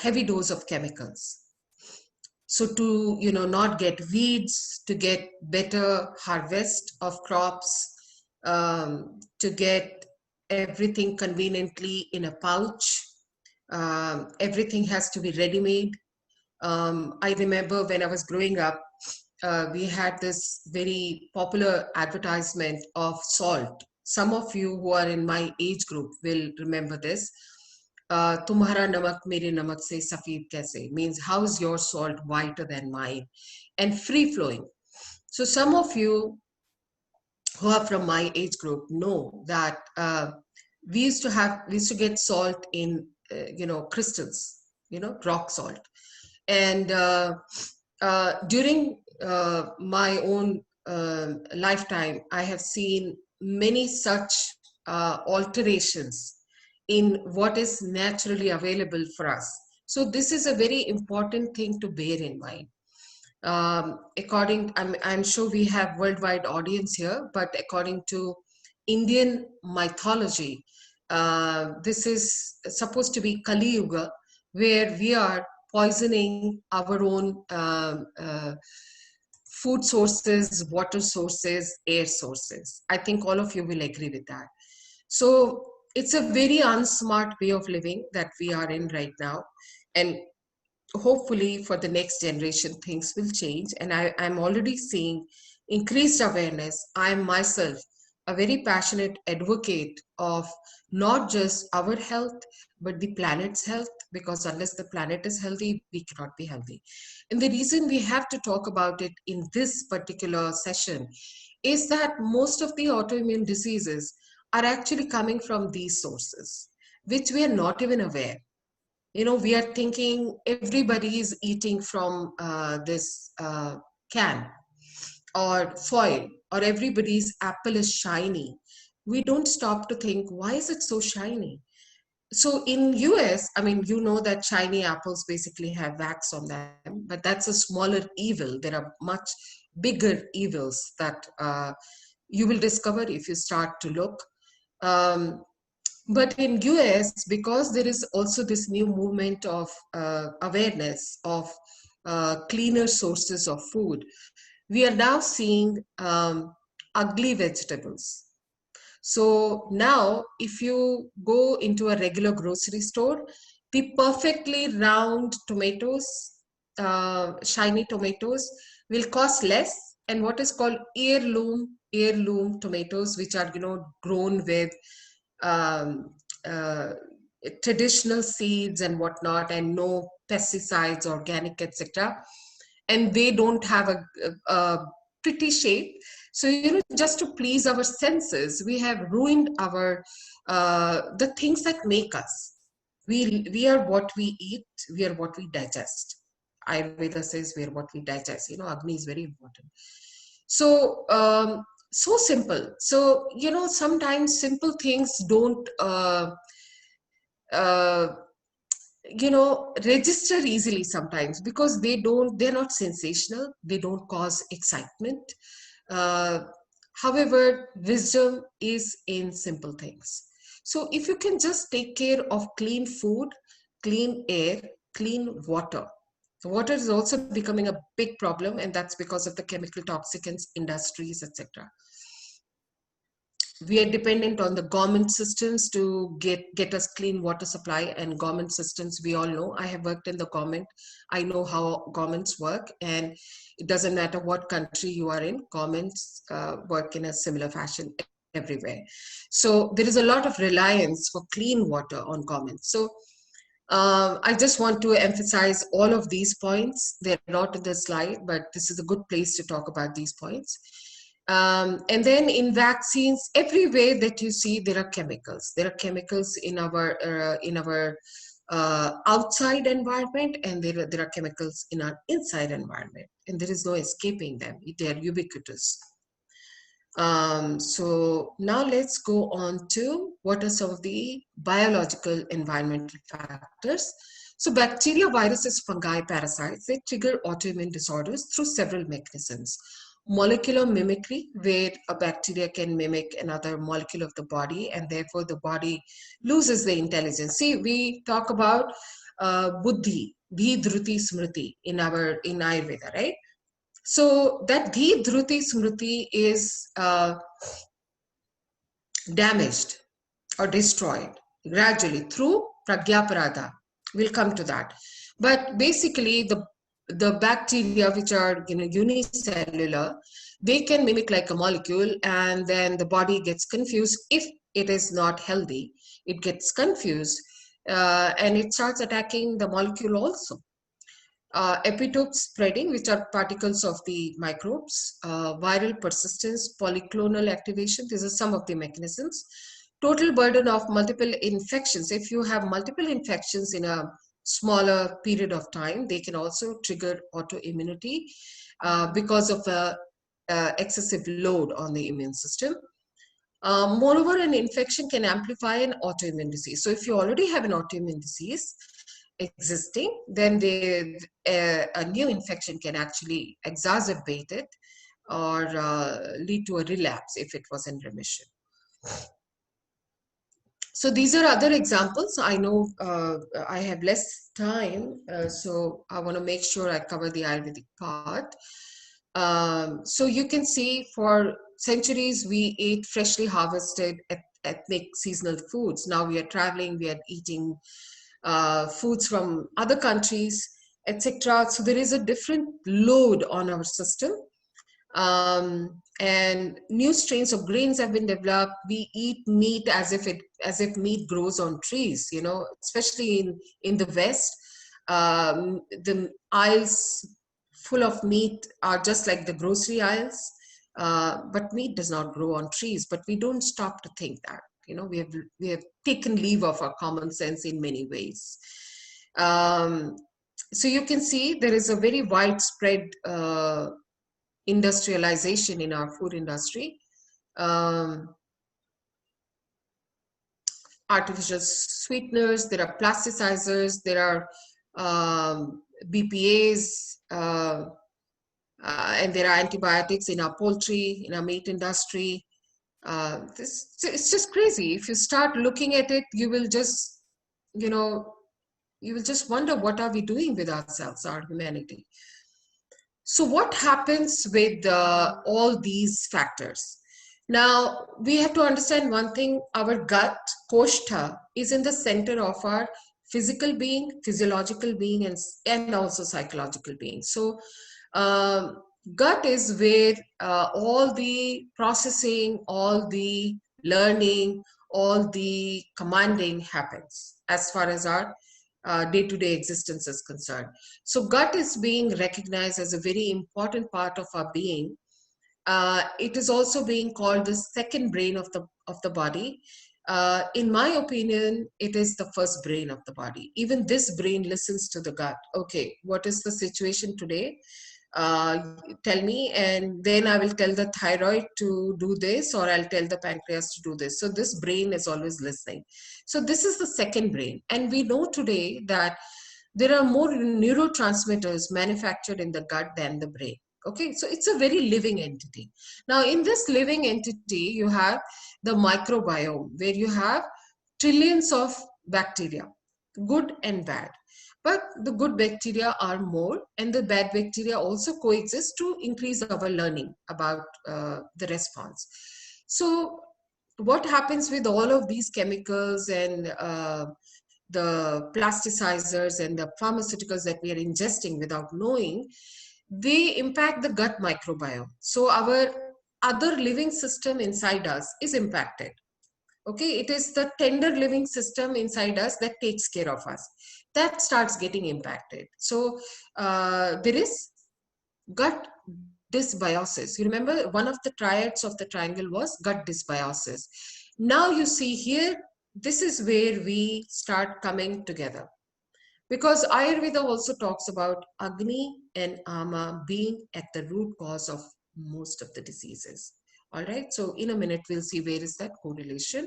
[SPEAKER 1] heavy dose of chemicals. So to not get weeds, to get better harvest of crops, to get everything conveniently in a pouch, everything has to be ready-made. I remember when I was growing up, we had this very popular advertisement of salt. Some of you who are in my age group will remember this. Tumhara namak mere namak se safeed kaise, means how is your salt whiter than mine, and free flowing. So some of you who are from my age group know that we used to get salt in crystals, rock salt. And during my own lifetime, I have seen many such alterations in what is naturally available for us. So this is a very important thing to bear in mind. I'm sure we have worldwide audience here, but according to Indian mythology, this is supposed to be Kali Yuga, where we are poisoning our own food sources, water sources, air sources. I think all of you will agree with that. So it's a very unsmart way of living that we are in right now. And hopefully for the next generation, things will change. And I'm already seeing increased awareness. I am myself a very passionate advocate of not just our health, but the planet's health, because unless the planet is healthy, we cannot be healthy. And the reason we have to talk about it in this particular session is that most of the autoimmune diseases are actually coming from these sources, which we are not even aware. We are thinking everybody is eating from this can or foil, or everybody's apple is shiny. We don't stop to think, why is it so shiny? So in US, I mean, you know that shiny apples basically have wax on them, but that's a smaller evil. There are much bigger evils that you will discover if you start to look. Um, but in US, because there is also this new movement of awareness of cleaner sources of food, we are now seeing ugly vegetables. So now, if you go into a regular grocery store, the perfectly round tomatoes, shiny tomatoes, will cost less. And what is called heirloom tomatoes, which are grown with um, uh, traditional seeds and whatnot, and no pesticides, organic, etc. And they don't have a pretty shape. So just to please our senses, we have ruined our the things that make us. We are what we eat. We are what we digest. Ayurveda says we are what we digest. Agni is very important. So so simple. So sometimes simple things don't uh, register easily sometimes, because they're not sensational, they don't cause excitement. uh, However, wisdom is in simple things. So if you can just take care of clean food, clean air, clean water. So water is also becoming a big problem, and that's because of the chemical toxicants industries, etc. We are dependent on the government systems to get us clean water supply. And government systems, we all know, I have worked in the government, I know how governments work, and it doesn't matter what country you are in, governments work in a similar fashion everywhere. So there is a lot of reliance for clean water on governments. So I just want to emphasize all of these points. They're not in the slide, but this is a good place to talk about these points. And then in vaccines, everywhere that you see, there are chemicals. There are chemicals in our outside environment, and there are chemicals in our inside environment, and there is no escaping them. They are ubiquitous. So now let's go on to what are some of the biological environmental factors. So bacteria, viruses, fungi, parasites, they trigger autoimmune disorders through several mechanisms. Molecular mimicry, where a bacteria can mimic another molecule of the body, and therefore the body loses the intelligence. See, we talk about buddhi, dhi, dhruti, smriti in Ayurveda, right? So that dhi, dhruti, smriti is damaged or destroyed gradually through pragyaparada. We'll come to that. But basically, the bacteria, which are unicellular, they can mimic like a molecule, and then the body gets confused. If it is not healthy, it gets confused, and it starts attacking the molecule also. Epitope spreading, which are particles of the microbes, viral persistence, polyclonal activation. These are some of the mechanisms. Total burden of multiple infections. If you have multiple infections in a smaller period of time, they can also trigger autoimmunity because of excessive load on the immune system. Moreover, an infection can amplify an autoimmune disease. So if you already have an autoimmune disease existing, then a new infection can actually exacerbate it, or lead to a relapse if it was in remission. So these are other examples. I know I have less time, so I want to make sure I cover the Ayurvedic part. So you can see for centuries we ate freshly harvested ethnic seasonal foods. Now we are traveling, we are eating foods from other countries, etc. So there is a different load on our system. And new strains of grains have been developed. We eat meat as if meat grows on trees, especially in the West. The aisles full of meat are just like the grocery aisles, but meat does not grow on trees. But we don't stop to think that. We have taken leave of our common sense in many ways. So you can see there is a very widespread industrialization in our food industry. Um, Artificial sweeteners, there are plasticizers, there are BPAs, and there are antibiotics in our poultry, in our meat industry. It's just crazy. If you start looking at it, you will just wonder what are we doing with ourselves, our humanity. So what happens with all these factors? Now, we have to understand one thing: our gut, koshta, is in the center of our physical being, physiological being, and also psychological being. So, um, gut is where all the processing, all the learning, all the commanding happens as far as our day-to-day existence is concerned. So gut is being recognized as a very important part of our being. It is also being called the second brain of the body. In my opinion, it is the first brain of the body. Even this brain listens to the gut. Okay, what is the situation today? Tell me, and then I will tell the thyroid to do this, or I'll tell the pancreas to do this. So this brain is always listening. So this is the second brain, and we know today that there are more neurotransmitters manufactured in the gut than the brain. Okay, so it's a very living entity. Now, in this living entity, you have the microbiome, where you have trillions of bacteria, good and bad. But the good bacteria are more, and the bad bacteria also coexist to increase our learning about the response. So, what happens with all of these chemicals and the plasticizers and the pharmaceuticals that we are ingesting without knowing, they impact the gut microbiome. So, our other living system inside us is impacted. Okay, it is the tender living system inside us that takes care of us, that starts getting impacted. So there is gut dysbiosis. You remember one of the triads of the triangle was gut dysbiosis. Now you see here, this is where we start coming together, because Ayurveda also talks about Agni and Ama being at the root cause of most of the diseases. All right, so in a minute, we'll see where is that correlation.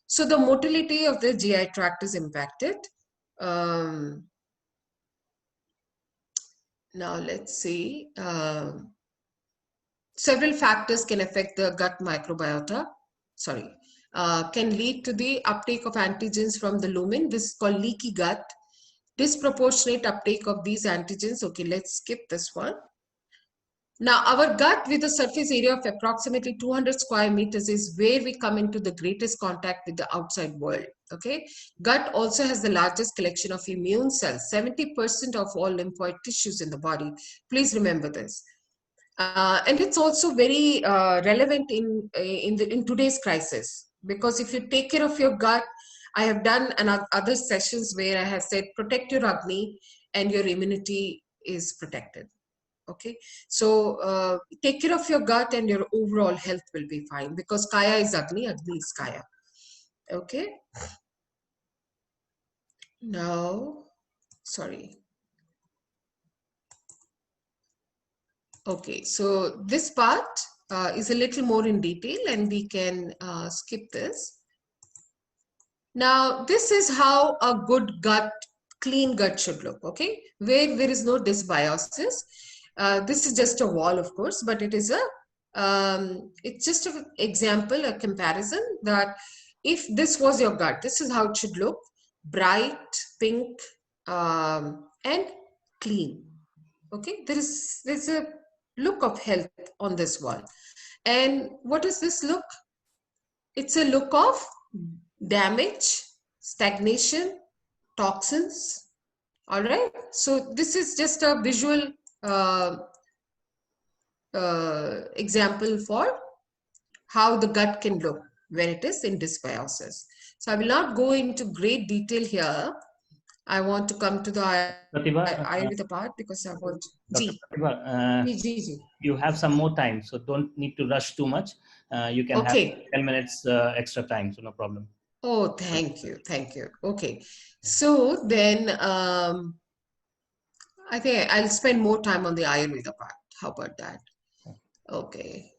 [SPEAKER 1] So the motility of the GI tract is impacted. Um, Now let's see. Several factors can affect the gut microbiota. Sorry, can lead to the uptake of antigens from the lumen. This is called leaky gut. Disproportionate uptake of these antigens. Okay, let's skip this one. Now, our gut with a surface area of approximately 200 square meters is where we come into the greatest contact with the outside world. Okay, gut also has the largest collection of immune cells, 70% of all lymphoid tissues in the body. Please remember this. And it's also very relevant in today's crisis, because if you take care of your gut, I have done other sessions where I have said protect your Agni and your immunity is protected. Okay, so take care of your gut and your overall health will be fine, because Kaya is Agni, Agni is Kaya. Okay, now, sorry. Okay, so this part is a little more in detail and we can skip this. Now, this is how a good gut, clean gut should look, okay? Where there is no dysbiosis. This is just a wall, of course, but it is it's just an example, a comparison that if this was your gut, this is how it should look: bright, pink, and clean. Okay, there's a look of health on this wall. And what is this look? It's a look of damage, stagnation, toxins. All right. So this is just a visual example for how the gut can look when it is in dysbiosis. So I will not go into great detail here. I want to come to the
[SPEAKER 2] Pratibha,
[SPEAKER 1] Ayurveda part because I want.
[SPEAKER 2] Dr.
[SPEAKER 1] Ji.
[SPEAKER 2] Pratibha,
[SPEAKER 1] Ji.
[SPEAKER 2] you have some more time, so don't need to rush too much. You can have
[SPEAKER 1] Okay.
[SPEAKER 2] 10 minutes extra time, so no problem.
[SPEAKER 1] Oh, thank you. Thank you. Okay. So then I think I'll spend more time on the Ayurveda part. How about that? Okay.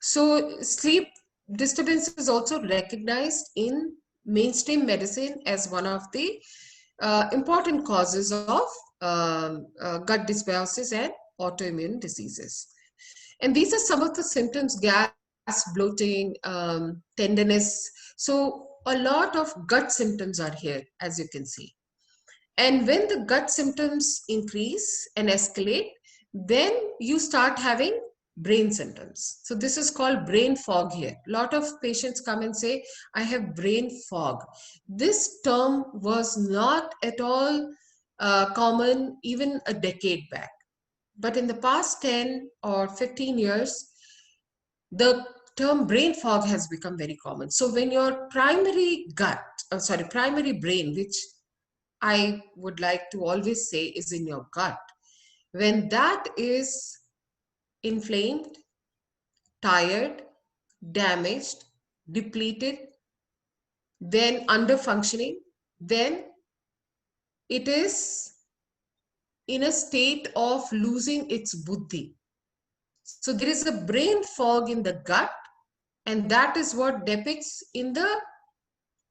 [SPEAKER 1] So sleep disturbance is also recognized in mainstream medicine as one of the important causes of gut dysbiosis and autoimmune diseases. And these are some of the symptoms: gas, bloating, tenderness. So a lot of gut symptoms are here, as you can see. And when the gut symptoms increase and escalate, then you start having brain symptoms. So this is called brain fog here. A lot of patients come and say, I have brain fog. This term was not at all common even a decade back. But in the past 10 or 15 years, the term brain fog has become very common. So when your primary brain, which I would like to always say is in your gut, when that is inflamed, tired, damaged, depleted, then under functioning, then it is in a state of losing its buddhi. So there is a brain fog in the gut, and that is what depicts in the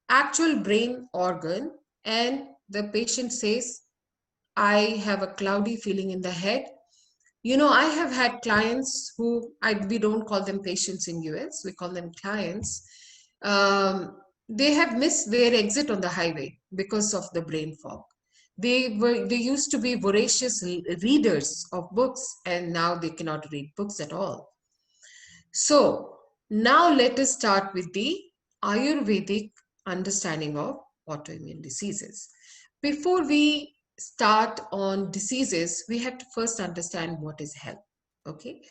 [SPEAKER 1] actual brain organ. And the patient says, I have a cloudy feeling in the head. You know, I have had clients who we don't call them patients in US, we call them clients. They have missed their exit on the highway because of the brain fog. They used to be voracious readers of books, and now they cannot read books at all. So now let us start with the Ayurvedic understanding of autoimmune diseases. Before we start on diseases, we have to first understand what is health. Okay,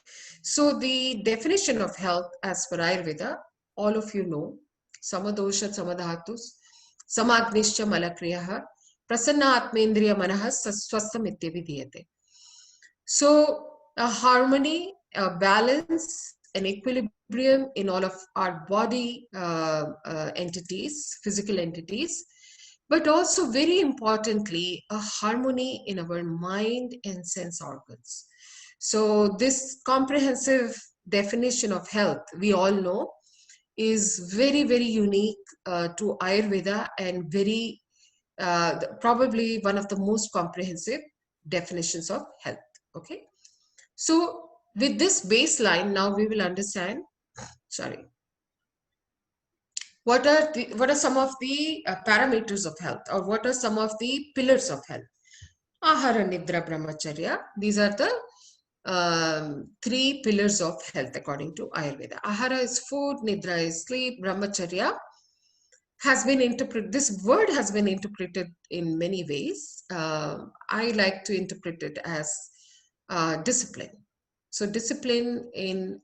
[SPEAKER 1] so the definition of health as per Ayurveda, all of you know, samadosha samadhatus, samagnischa malakriyaha, prasanna atmendriya manah swastham ityavidhyate. So a harmony, a balance, an equilibrium in all of our body entities, physical entities, but also very importantly, a harmony in our mind and sense organs. So this comprehensive definition of health, we all know, is very, very unique to Ayurveda, and very probably one of the most comprehensive definitions of health. Okay, so with this baseline, now we will understand, what are some of the parameters of health, or what are some of the pillars of health. Ahara, Nidra, Brahmacharya. These are the three pillars of health according to Ayurveda. Ahara is food, Nidra is sleep, Brahmacharya has been interpreted, this word has been interpreted in many ways. I like to interpret it as discipline. So discipline in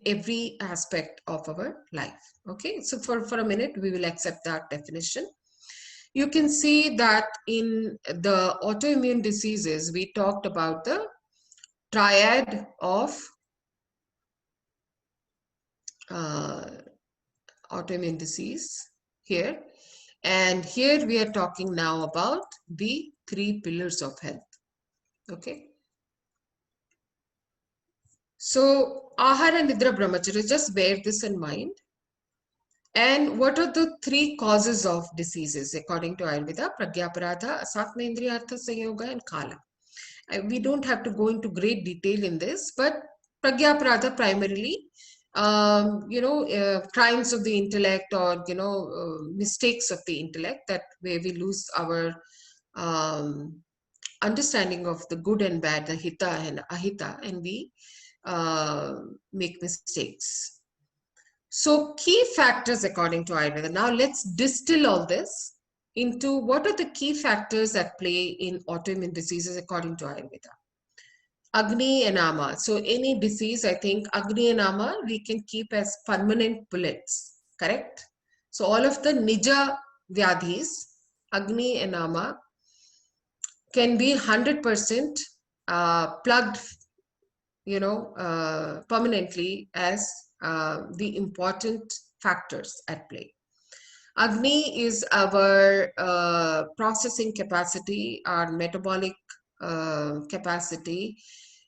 [SPEAKER 1] every aspect of our life. Okay, so for a minute, we will accept that definition. You can see that in the autoimmune diseases, we talked about the triad of autoimmune disease here. And here we are talking now about the three pillars of health. Okay. So Ahara, Nidra, Brahmacharya, just bear this in mind. And what are the three causes of diseases according to Ayurveda? Pragyaparada, Asatmendriyartha Sanyoga, and Kala. We don't have to go into great detail in this, but Pragyaparada primarily, crimes of the intellect, or mistakes of the intellect, that where we lose our understanding of the good and bad, the hita and ahita, and we make mistakes. So key factors according to Ayurveda. Now let's distill all this into what are the key factors at play in autoimmune diseases according to Ayurveda. Agni and Ama. So any disease, I think Agni and Ama we can keep as permanent bullets, correct? So all of the Nija Vyadhis, Agni and Ama, can be 100% plugged, permanently as the important factors at play. Agni is our processing capacity, our metabolic capacity.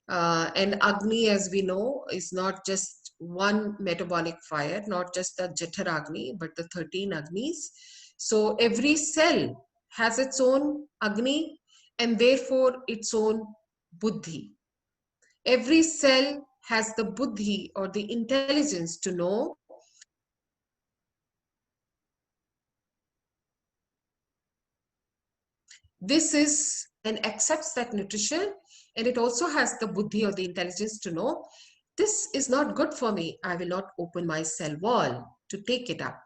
[SPEAKER 1] And Agni, as we know, is not just one metabolic fire, not just the Jathar Agni, but the 13 Agnis. So every cell has its own Agni, and therefore its own Buddhi. Every cell has the Buddhi, or the intelligence, to know this is and accepts that nutrition, and it also has the buddhi or the intelligence to know this is not good for me. I will not open my cell wall to take it up.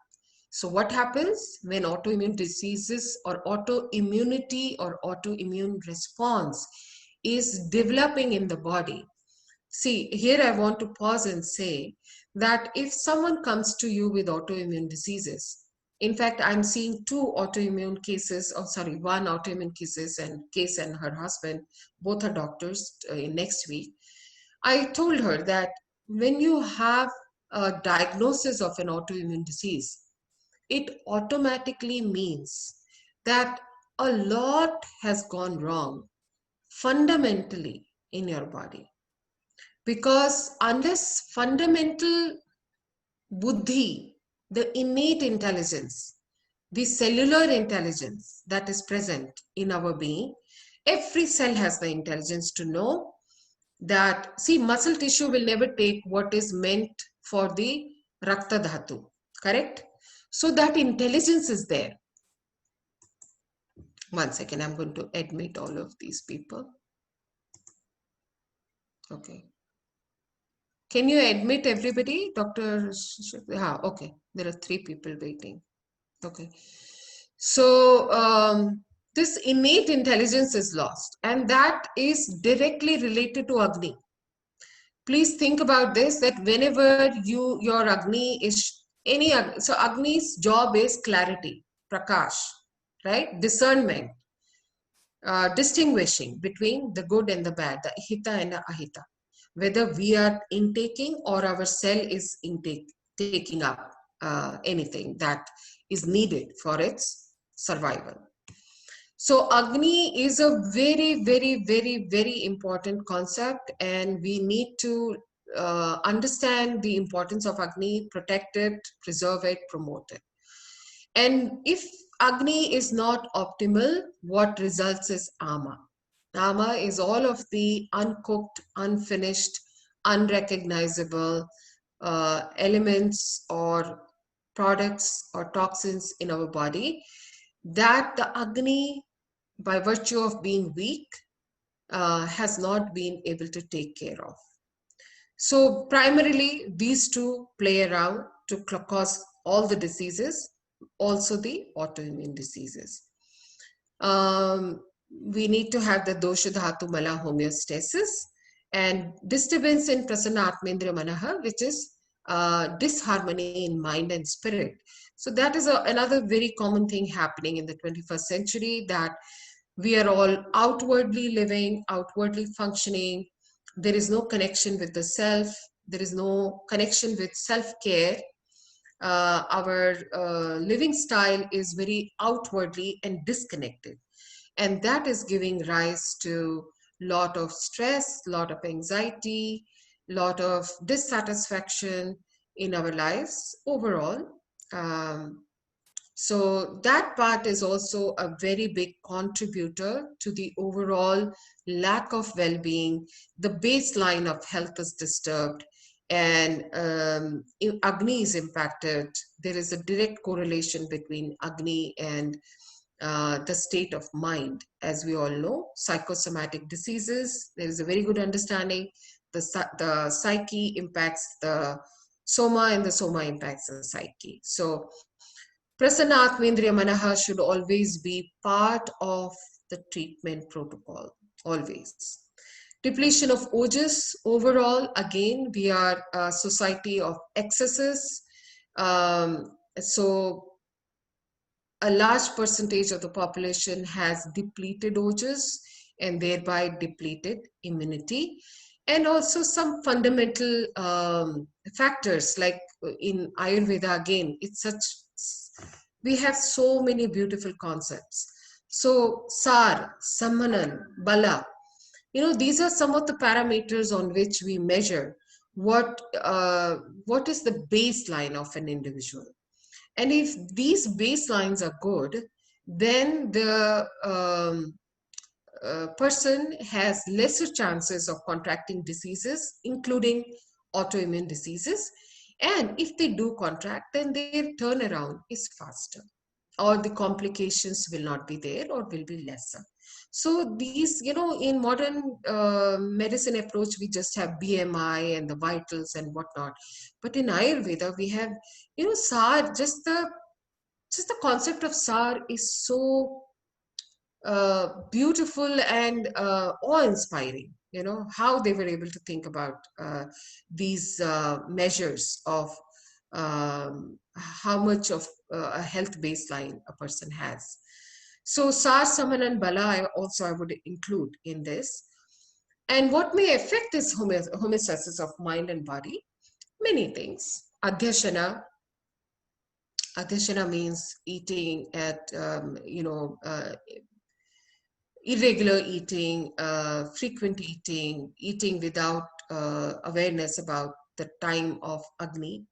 [SPEAKER 1] So what happens when autoimmune diseases or autoimmunity or autoimmune response is developing in the body? See, here I want to pause and say that if someone comes to you with autoimmune diseases, in fact, I'm seeing two autoimmune cases, one autoimmune case and her husband, both are doctors in next week. I told her that when you have a diagnosis of an autoimmune disease, it automatically means that a lot has gone wrong fundamentally in your body. Because unless fundamental buddhi, the innate intelligence, the cellular intelligence that is present in our being, every cell has the intelligence to know that, see, muscle tissue will never take what is meant for the rakta dhatu, correct? So that intelligence is there. One second, I'm going to admit all of these people. Okay. Can you admit everybody? Dr. Okay. There are 3 people waiting. Okay. So this innate intelligence is lost, and that is directly related to Agni. Please think about this, that whenever your Agni is so Agni's job is clarity, prakash, right? Discernment, distinguishing between the good and the bad, the hita and the ahita, whether we are intaking or our cell is taking up anything that is needed for its survival. So Agni is a very, very, very, very important concept, and we need to understand the importance of Agni, protect it, preserve it, promote it. And if Agni is not optimal, what results is Ama. Ama is all of the uncooked, unfinished, unrecognizable elements or products or toxins in our body that the Agni, by virtue of being weak, has not been able to take care of. So primarily, these two play around to cause all the diseases, also the autoimmune diseases. We need to have the dosha dhatu mala homeostasis and disturbance in prasanna atmendriya manaha, which is disharmony in mind and spirit. So that is another very common thing happening in the 21st century, that we are all outwardly living, outwardly functioning. There is no connection with the self. There is no connection with self-care. Our living style is very outwardly and disconnected. And that is giving rise to lot of stress, lot of anxiety, lot of dissatisfaction in our lives overall. So that part is also a very big contributor to the overall lack of well-being. The baseline of health is disturbed, and Agni is impacted. There is a direct correlation between Agni and the state of mind. As we all know, psychosomatic diseases, there is a very good understanding. The psyche impacts the soma, and the soma impacts the psyche. So Prasanna Atmendriya Manaha should always be part of the treatment protocol, always. Depletion of ojas, overall, again, we are a society of excesses. So a large percentage of the population has depleted ojas and thereby depleted immunity. And also some fundamental factors, like in Ayurveda, again, we have so many beautiful concepts. So Sar, Sammanan, Bala, these are some of the parameters on which we measure what is the baseline of an individual. And if these baselines are good, then the person has lesser chances of contracting diseases, including autoimmune diseases. And if they do contract, then their turnaround is faster. or the complications will not be there or will be lesser. So these, in modern medicine approach, we just have BMI and the vitals and whatnot. But in Ayurveda, we have, SAR, just the concept of SAR is so beautiful and awe-inspiring. How they were able to think about these measures of how much of a health baseline a person has. So SAR, Saman, and Bala I would include in this. And what may affect this homeostasis of mind and body? Many things. Adhyashana means eating at, irregular eating, frequent eating, eating without awareness about the time of Agni.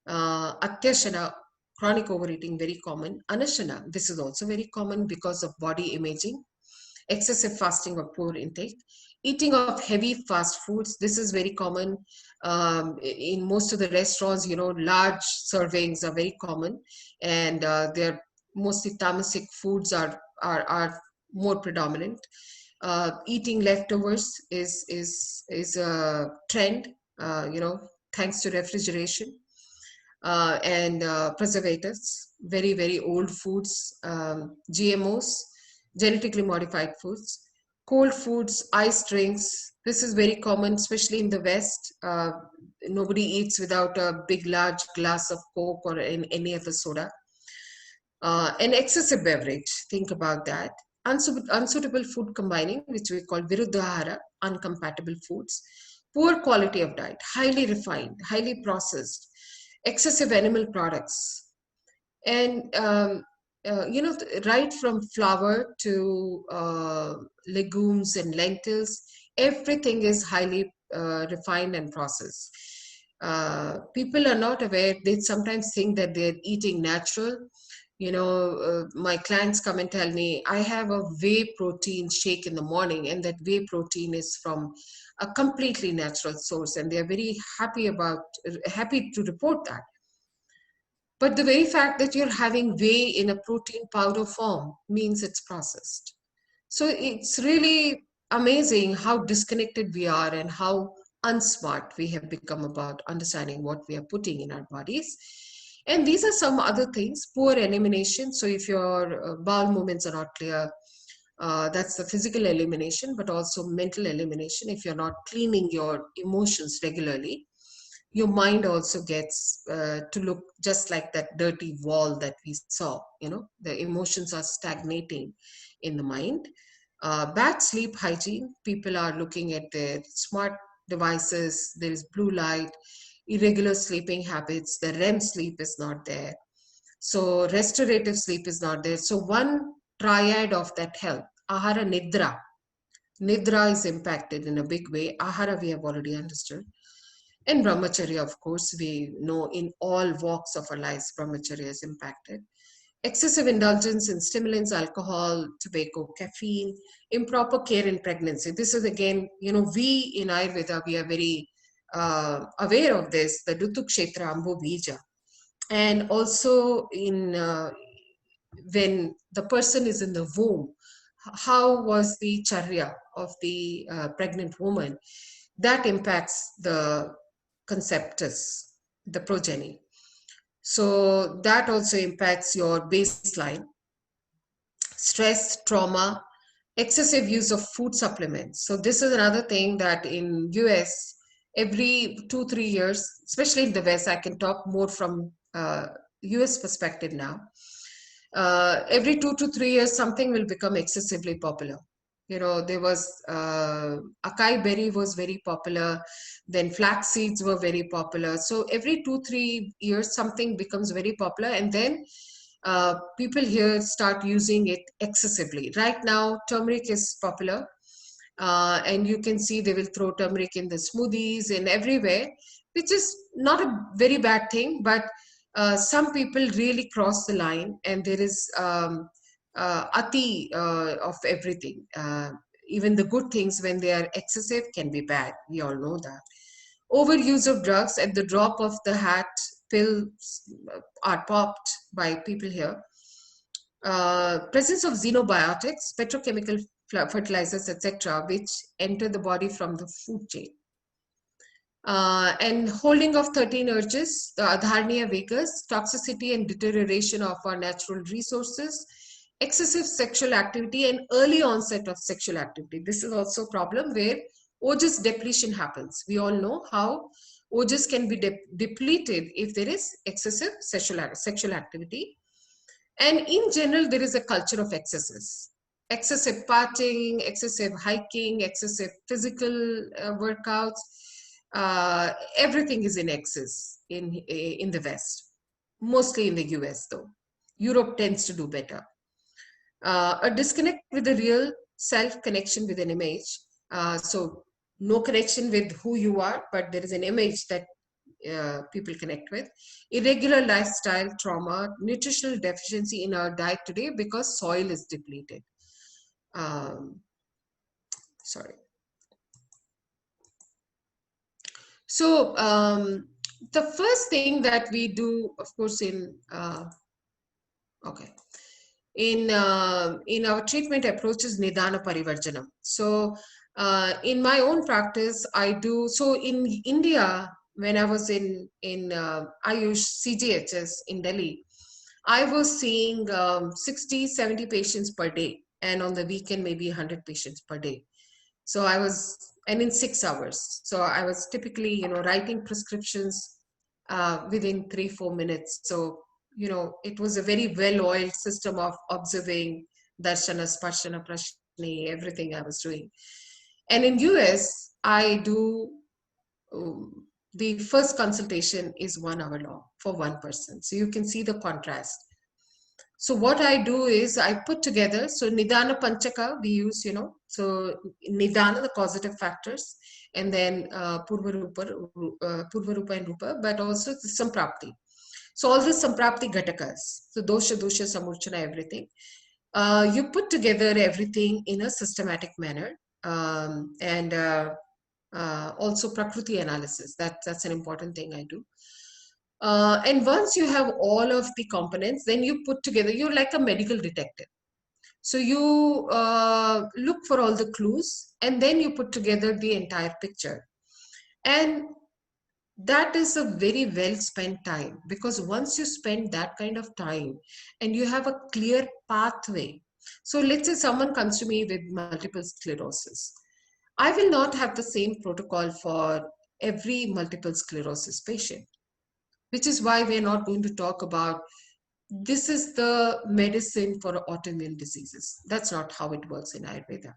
[SPEAKER 1] Atyashana, chronic overeating, very common. Anashana, this is also very common because of body imaging, excessive fasting or poor intake. Eating of heavy fast foods, this is very common. In most of the restaurants, large servings are very common, and they're mostly tamasic foods are more predominant. Eating leftovers is a trend, thanks to refrigeration and preservatives, very, very old foods, GMOs, genetically modified foods, cold foods, iced drinks. This is very common, especially in the West. Nobody eats without a big, large glass of Coke or any other soda. An excessive beverage, think about that. Unsuitable food combining, which we call viruddhahara, uncompatible foods. Poor quality of diet, highly refined, highly processed, excessive animal products. And, right from flour to legumes and lentils, everything is highly refined and processed. People are not aware. They sometimes think that they're eating natural. My clients come and tell me, I have a whey protein shake in the morning, and that whey protein is from a completely natural source, and they're very happy to report that. But the very fact that you're having whey in a protein powder form means it's processed. So it's really amazing how disconnected we are and how unsmart we have become about understanding what we are putting in our bodies. And these are some other things. Poor elimination. So if your bowel movements are not clear, that's the physical elimination, but also mental elimination. If you're not cleaning your emotions regularly, your mind also gets to look just like that dirty wall that we saw. The emotions are stagnating in the mind. Bad sleep hygiene. People are looking at their smart devices. There is blue light, irregular sleeping habits. The REM sleep is not there. So restorative sleep is not there. So one triad of that health, ahara nidra. Nidra is impacted in a big way. Ahara we have already understood. And brahmacharya, of course, we know in all walks of our lives, brahmacharya is impacted. Excessive indulgence in stimulants, alcohol, tobacco, caffeine, improper care in pregnancy. This is again, we in Ayurveda, we are very aware of this, the Rutukshetra Ambo Bija. And also when the person is in the womb, how was the charya of the pregnant woman? That impacts the conceptus, the progeny. So that also impacts your baseline. Stress, trauma, excessive use of food supplements. So this is another thing that in US, every 2-3 years, especially in the West, I can talk more from US perspective now. Every 2 to 3 years, something will become excessively popular. There was acai berry was very popular, then flax seeds were very popular. So every 2-3 years, something becomes very popular, and then people here start using it excessively. Right now, turmeric is popular, and you can see they will throw turmeric in the smoothies and everywhere, which is not a very bad thing, but some people really cross the line, and there is ati of everything. Even the good things, when they are excessive, can be bad. We all know that. Overuse of drugs. At the drop of the hat, pills are popped by people here. presence of xenobiotics, petrochemical fertilizers, etc., which enter the body from the food chain. And holding of 13 urges, the adharniya vagas, toxicity and deterioration of our natural resources, excessive sexual activity and early onset of sexual activity. This is also a problem where ojas depletion happens. We all know how ojas can be depleted if there is excessive sexual activity. And in general, there is a culture of excesses. Excessive partying, excessive hiking, excessive physical workouts. Everything is in excess in the West, mostly in the US though. Europe tends to do better. A disconnect with the real self, connection with an image. So no connection with who you are, but there is an image that people connect with. Irregular lifestyle, trauma, nutritional deficiency in our diet today because soil is depleted. Sorry. So the first thing that we do, of course, in our treatment approach is Nidana Parivarjanam. So in my own practice, I do, so in India, when I was in Ayush CGHS in Delhi, I was seeing 60, 70 patients per day. And on the weekend, maybe 100 patients per day. So I was, and in 6 hours. So I was typically, writing prescriptions within 3-4 minutes. So, it was a very well-oiled system of observing darshana, sparshana, prashni, everything I was doing. And in US, I do, the first consultation is 1 hour long for one person. So you can see the contrast. So what I do is I put together, so Nidana Panchaka we use, so Nidana, the causative factors, and then Purva Rupa and Rupa, but also the Samprapti. So all the Samprapti Ghatakas, so Dosha, Samurchana, everything. You put together everything in a systematic manner, and also Prakriti analysis. That's an important thing I do. And once you have all of the components, then you put together, you're like a medical detective. So you look for all the clues and then you put together the entire picture. And that is a very well spent time, because once you spend that kind of time and you have a clear pathway. So let's say someone comes to me with multiple sclerosis. I will not have the same protocol for every multiple sclerosis patient, which is why we're not going to talk about this is the medicine for autoimmune diseases. That's not how it works in Ayurveda.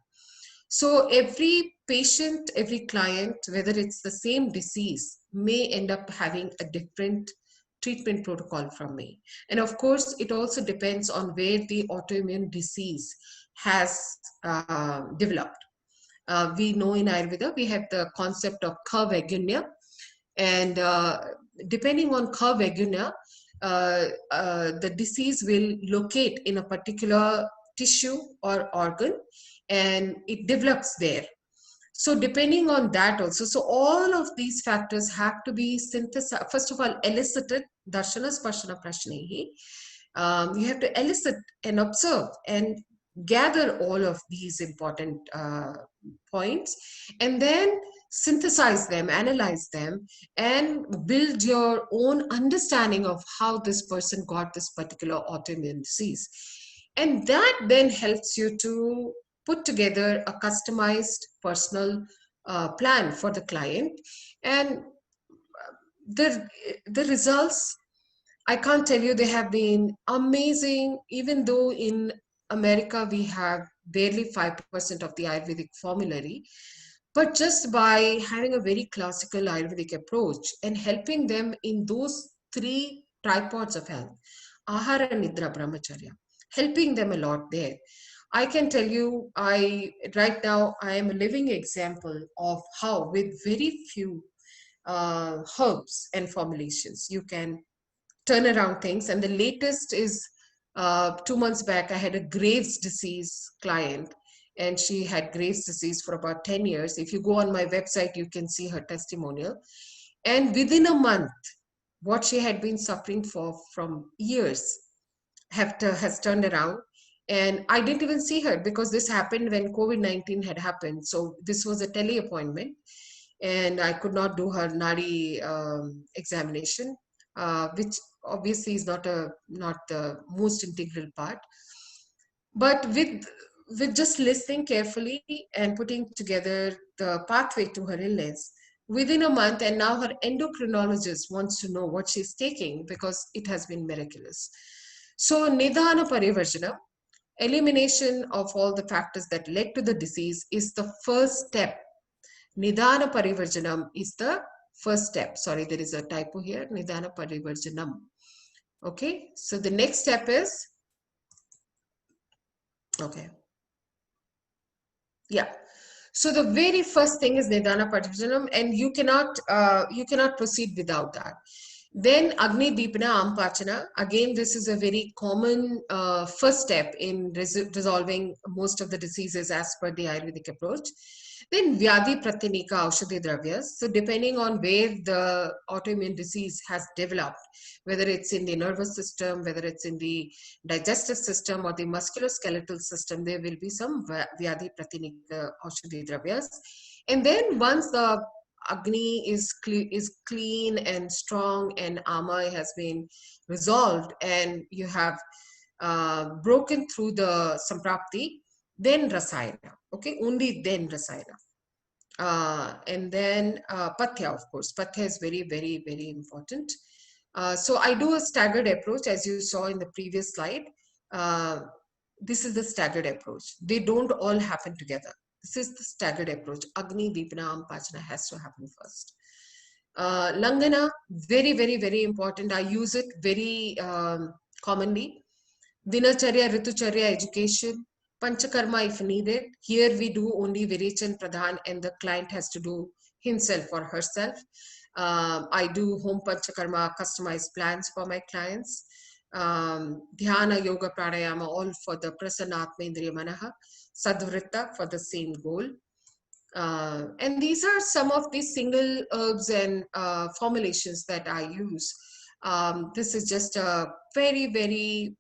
[SPEAKER 1] So every patient, every client, whether it's the same disease, may end up having a different treatment protocol from me. And of course, it also depends on where the autoimmune disease has developed. We know in Ayurveda, we have the concept of ka vaigunya, and depending on ka vaigunya, the disease will locate in a particular tissue or organ, and it develops there. So depending on that also, so all of these factors have to be synthesized, first of all, elicited, darshana, sparshana, prashnehi. You have to elicit and observe and gather all of these important points, and then synthesize them, analyze them, and build your own understanding of how this person got this particular autoimmune disease. And that then helps you to put together a customized personal plan for the client. And the results, I can't tell you, they have been amazing, even though in America we have barely 5% of the Ayurvedic formulary. But just by having a very classical Ayurvedic approach and helping them in those 3 tripods of health, Ahara, Nidra, Brahmacharya, helping them a lot there. I can tell you, right now, I am a living example of how with very few herbs and formulations, you can turn around things. And the latest is 2 months back, I had a Graves' disease client, and she had Graves' disease for about 10 years. If you go on my website, you can see her testimonial. And within a month, what she had been suffering for from years, has turned around. And I didn't even see her because this happened when COVID-19 had happened. So this was a tele appointment, and I could not do her Nadi examination, which obviously is not the most integral part. But with just listening carefully and putting together the pathway to her illness within a month, and now her endocrinologist wants to know what she's taking because it has been miraculous. So Nidana Parivarjana, elimination of all the factors that led to the disease, is the first step. Nidana Parivarjanam is the first step. Sorry, there is a typo here. Nidana Parivarjanam. Okay, so the next step is, okay, yeah. So the very first thing is Nidana Parivarjanam, and you cannot proceed without that. Then Agni Deepana Ampachana. Again, this is a very common first step in resolving most of the diseases as per the Ayurvedic approach. Then Vyadhi Pratinika Aushadhi Dravyas. So depending on where the autoimmune disease has developed, whether it's in the nervous system, whether it's in the digestive system or the musculoskeletal system, there will be some Vyadhi Pratinika Aushadhi Dravyas. And then once the Agni is clean and strong and Ama has been resolved, and you have broken through the Samprapti, then Rasayana. Okay, only then Rasayana. And then Pathya, of course. Pathya is very, very, very important. So I do a staggered approach, as you saw in the previous slide. This is the staggered approach. They don't all happen together. This is the staggered approach. Agni, Vipana, Ampachana has to happen first. Langana, very, very, very important. I use it very commonly. Dinacharya, Ritucharya, education. Panchakarma if needed. Here we do only Virichan Pradhan, and the client has to do himself or herself. I do home Panchakarma customized plans for my clients. Dhyana, Yoga, Pranayama, all for the Prasannatma Indriya Manaha. Sadvritta for the same goal. And these are some of the single herbs and formulations that I use. This is just a very, very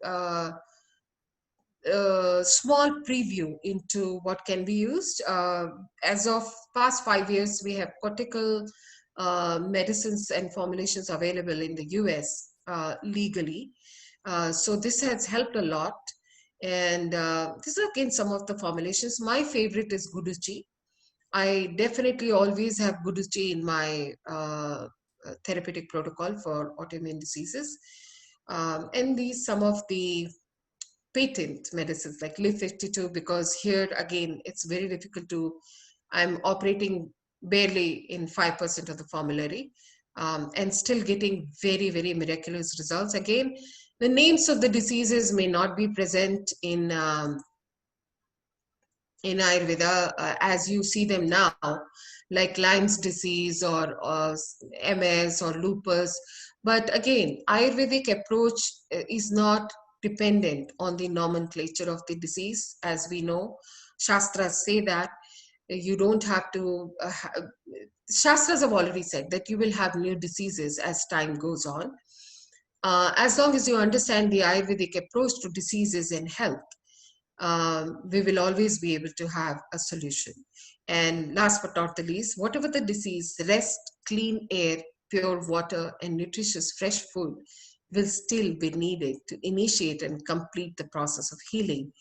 [SPEAKER 1] small preview into what can be used. As of past 5 years, we have cortical medicines and formulations available in the US legally. So this has helped a lot. And this is again some of the formulations. My favorite is Guduchi. I definitely always have Guduchi in my therapeutic protocol for autoimmune diseases. And these some of the patent medicines like Live 52, because here again, it's very difficult to, I'm operating barely in 5% of the formulary and still getting very, very miraculous results. Again, the names of the diseases may not be present in Ayurveda as you see them now, like Lyme's disease or MS or lupus. But again, Ayurvedic approach is not dependent on the nomenclature of the disease. As we know, Shastras say that you don't have to, Shastras have already said that you will have new diseases as time goes on. As long as you understand the Ayurvedic approach to diseases and health, we will always be able to have a solution. And last but not the least, whatever the disease, rest, clean air, pure water, and nutritious fresh food will still be needed to initiate and complete the process of healing.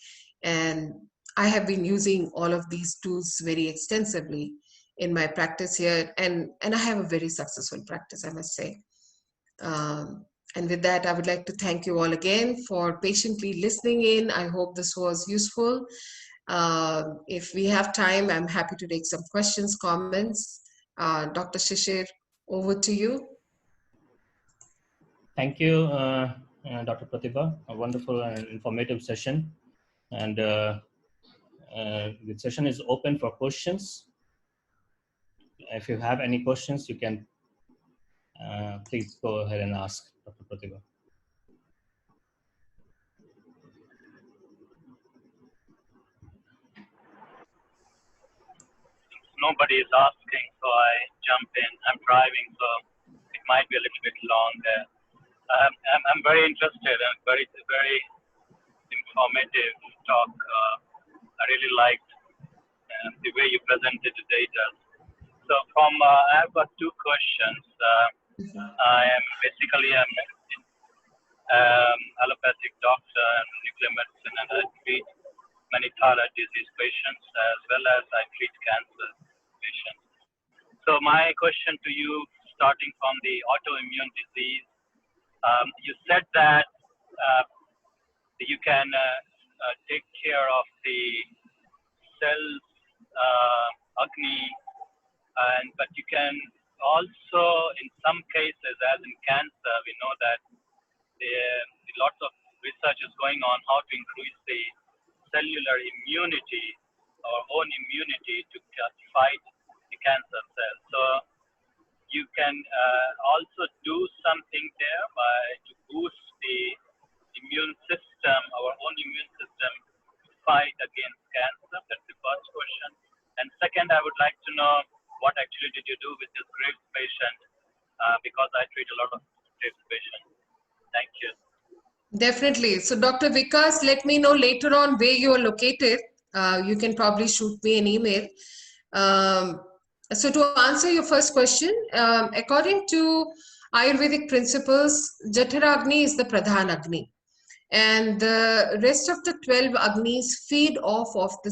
[SPEAKER 1] And I have been using all of these tools very extensively in my practice here, and I have a very successful practice, I must say. And with that, I would like to thank you all again for patiently listening in. I hope this was useful. If we have time, I'm happy to take some questions, comments. Dr. Shishir, over to you.
[SPEAKER 2] Thank you, Dr. Pratibha. A wonderful and informative session. And the session is open for questions. If you have any questions, you can please go ahead and ask Dr. Pratibha.
[SPEAKER 4] Nobody is asking, so I jump in. I'm driving, so it might be a little bit long there. I'm very interested and very informative talk. I really liked the way you presented the data. So I've got two questions. I am basically a allopathic doctor and nuclear medicine, and I treat many thyroid disease patients as well as I treat cancer patients. So my question to you, starting from the autoimmune disease, you said that you can take care of the cells, Agni, but you can also, in some cases, as in cancer, we know that lots of research is going on how to increase the cellular immunity, our own immunity to fight the cancer cells. So you can also do something there to boost the immune system, our own immune system, to fight against cancer. That's the first question. And second, I would like to know what actually did you do with this Graves patient, because I treat a lot of Graves patients. Thank you.
[SPEAKER 1] Definitely. So Dr. Vikas, let me know later on where you are located. You can probably shoot me an email. So to answer your first question, according to Ayurvedic principles, Jataragni is the Pradhan Agni. And the rest of the 12 Agnis feed off of the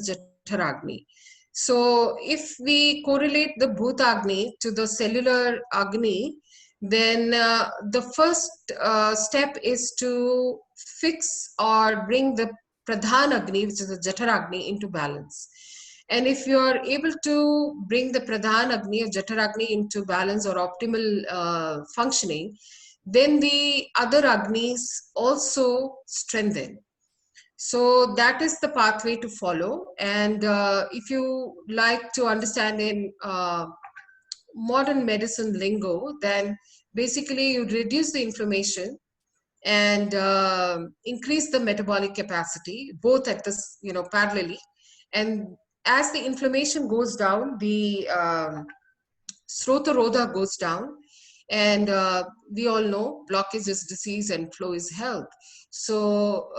[SPEAKER 1] Jataragni. So if we correlate the Bhuta Agni to the cellular Agni, then the first step is to fix or bring the Pradhan Agni, which is the Jataragni, into balance. And if you are able to bring the Pradhan Agni or Jataragni into balance or optimal functioning, then the other Agnis also strengthen. So that is the pathway to follow. And if you like to understand in modern medicine lingo, then basically you reduce the inflammation and increase the metabolic capacity, both at this, parallelly. And as the inflammation goes down, the Srotarodha goes down. And we all know blockage is disease and flow is health. So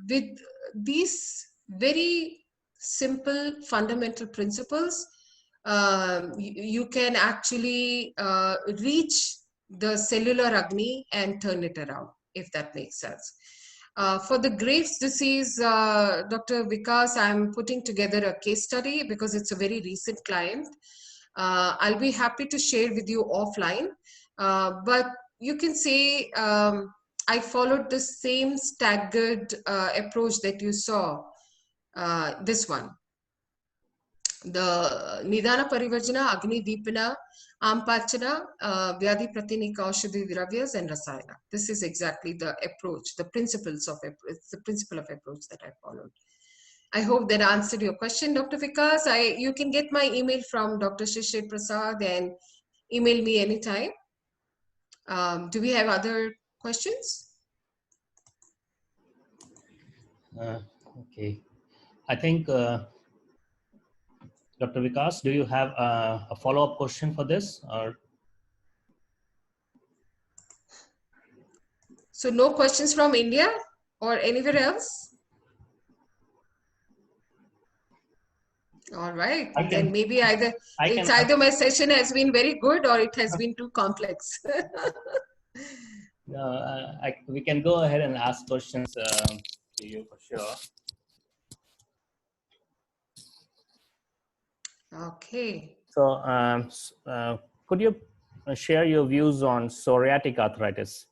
[SPEAKER 1] with these very simple fundamental principles, you can actually reach the cellular Agni and turn it around, if that makes sense. For the Graves disease, Dr. Vikas, I'm putting together a case study because it's a very recent client. I'll be happy to share with you offline. But you can say I followed the same staggered approach that you saw, this one. The Nidana Parivarjana, Agni Deepana, Ampachana, Vyadhi Pratinika Aushadhi Dravyas, and Rasayana. This is exactly the approach, the principles of it's the principle of approach that I followed. I hope that answered your question, Dr. Vikas. You can get my email from Dr. Shishir Prasad and email me anytime. Do we have other questions?
[SPEAKER 2] Okay. I think, Dr. Vikas, do you have a follow-up question for this? Or?
[SPEAKER 1] So no questions from India or anywhere else? All right, then maybe either my session has been very good or it has been too complex.
[SPEAKER 2] We can go ahead and ask questions to you for sure.
[SPEAKER 1] Okay.
[SPEAKER 2] So could you share your views on psoriatic arthritis?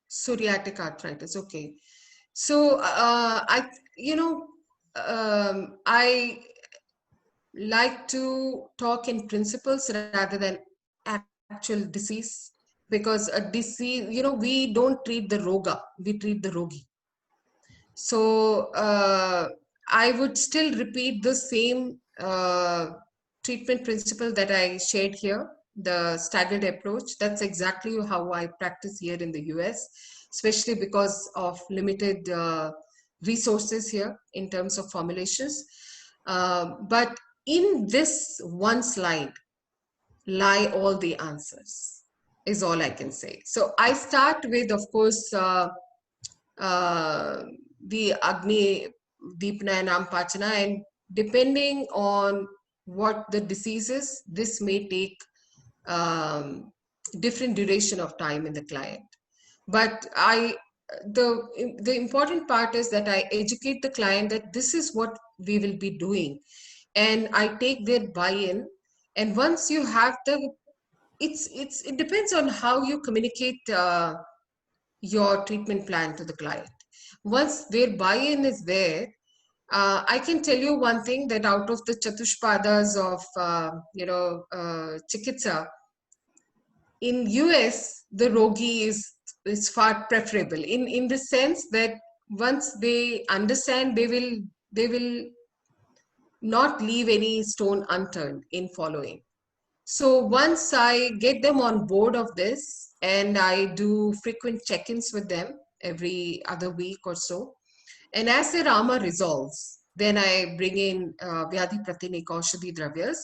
[SPEAKER 1] Psoriatic arthritis, okay. So I like to talk in principles rather than actual disease, because a disease, we don't treat the roga, we treat the rogi. So I would still repeat the same treatment principle that I shared here, the staggered approach. That's exactly how I practice here in the US, especially because of limited resources here in terms of formulations. But in this one slide lie all the answers, is all I can say. So I start with, of course, the Agni, Deepna and Ampachana, and depending on what the disease is, this may take different duration of time in the client. But the important part is that I educate the client that this is what we will be doing, and I take their buy-in. And once you have it depends on how you communicate your treatment plan to the client. Once their buy-in is there, I can tell you one thing, that out of the Chatushpadas of Chikitsa, in US, the Rogi is far preferable in the sense that once they understand, they will not leave any stone unturned in following. So once I get them on board of this, and I do frequent check-ins with them every other week or so, and as their Rama resolves, then I bring in Vyadhi Pratinik Aushadhi Dravyas,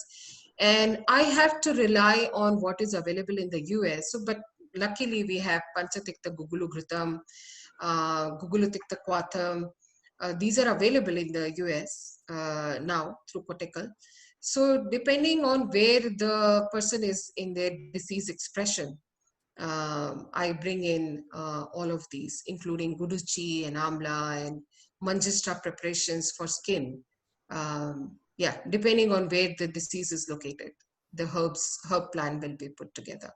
[SPEAKER 1] and I have to rely on what is available in the US. So, but luckily we have Panchatikta Gugulu Ghritam, Gugulutikta Kwatham. These are available in the US now through Kotekal. So depending on where the person is in their disease expression, I bring in all of these, including Guduchi and Amla and Manjishtra preparations for skin. Yeah, depending on where the disease is located, the herb plan will be put together.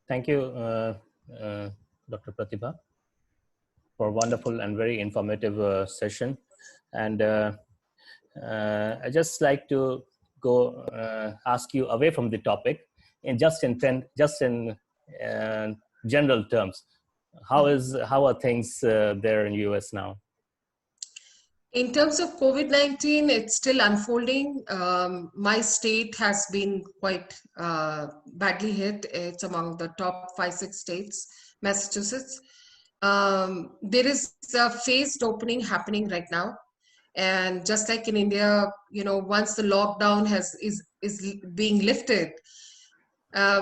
[SPEAKER 2] Thank you, Dr. Pratibha, for a wonderful and very informative session. And I just like to go ask you away from the topic, in general terms. How are things there in US now?
[SPEAKER 1] In terms of COVID-19, it's still unfolding. My state has been quite badly hit. It's among the top 5-6 states, Massachusetts. There is a phased opening happening right now. And just like in India, once the lockdown is being lifted,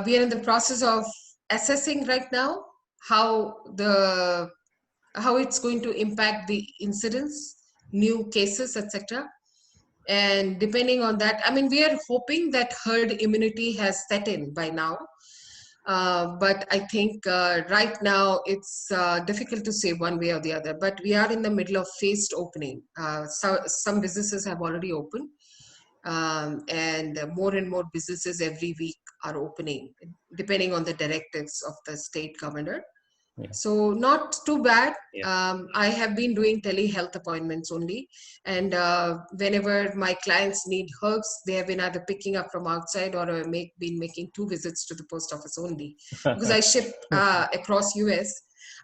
[SPEAKER 1] we are in the process of assessing right now how it's going to impact the incidence, new cases, etc. And depending on that, I mean, we are hoping that herd immunity has set in by now. But I think right now it's difficult to say one way or the other. But we are in the middle of phased opening. So some businesses have already opened, and more and more businesses every week are opening, depending on the directives of the state governor.
[SPEAKER 2] Yeah.
[SPEAKER 1] So not too bad.
[SPEAKER 2] Yeah.
[SPEAKER 1] I have been doing telehealth appointments only, and whenever my clients need herbs, they have been either picking up from outside or been making 2 visits to the post office only, because I ship across US.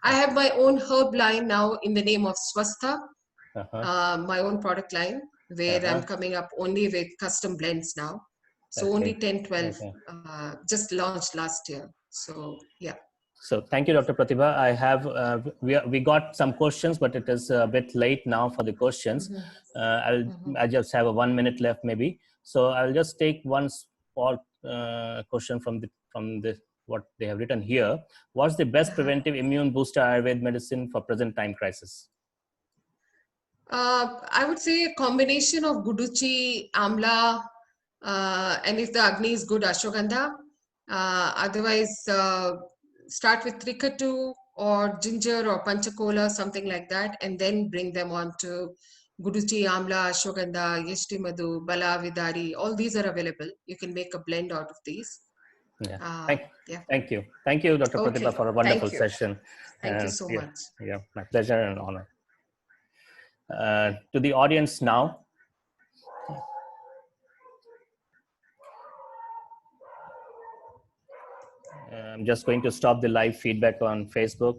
[SPEAKER 1] I have my own herb line now in the name of Swastha, my own product line, where I'm coming up only with custom blends now. So only 10, 12 just launched last year. So yeah.
[SPEAKER 2] So thank you, Dr. Pratibha. I have we got some questions, but it is a bit late now for the questions. I just have 1 minute left, maybe. So I'll just take one small question from what they have written here. What's the best preventive immune booster Ayurveda medicine for present time crisis?
[SPEAKER 1] I would say a combination of Guduchi, Amla, and if the Agni is good, Ashwagandha. Otherwise, start with Trikatu or ginger or Panchakola, something like that, and then bring them on to Guduchi, Amla, Ashwagandha, Yeshti Madhu, Bala, Vidari. All these are available. You can make a blend out of these.
[SPEAKER 2] Yeah. Thank you. Thank you, Dr. Pratibha, for a wonderful session.
[SPEAKER 1] Thank you so much.
[SPEAKER 2] Yeah, my pleasure and honor. To the audience now, I'm just going to stop the live feedback on Facebook.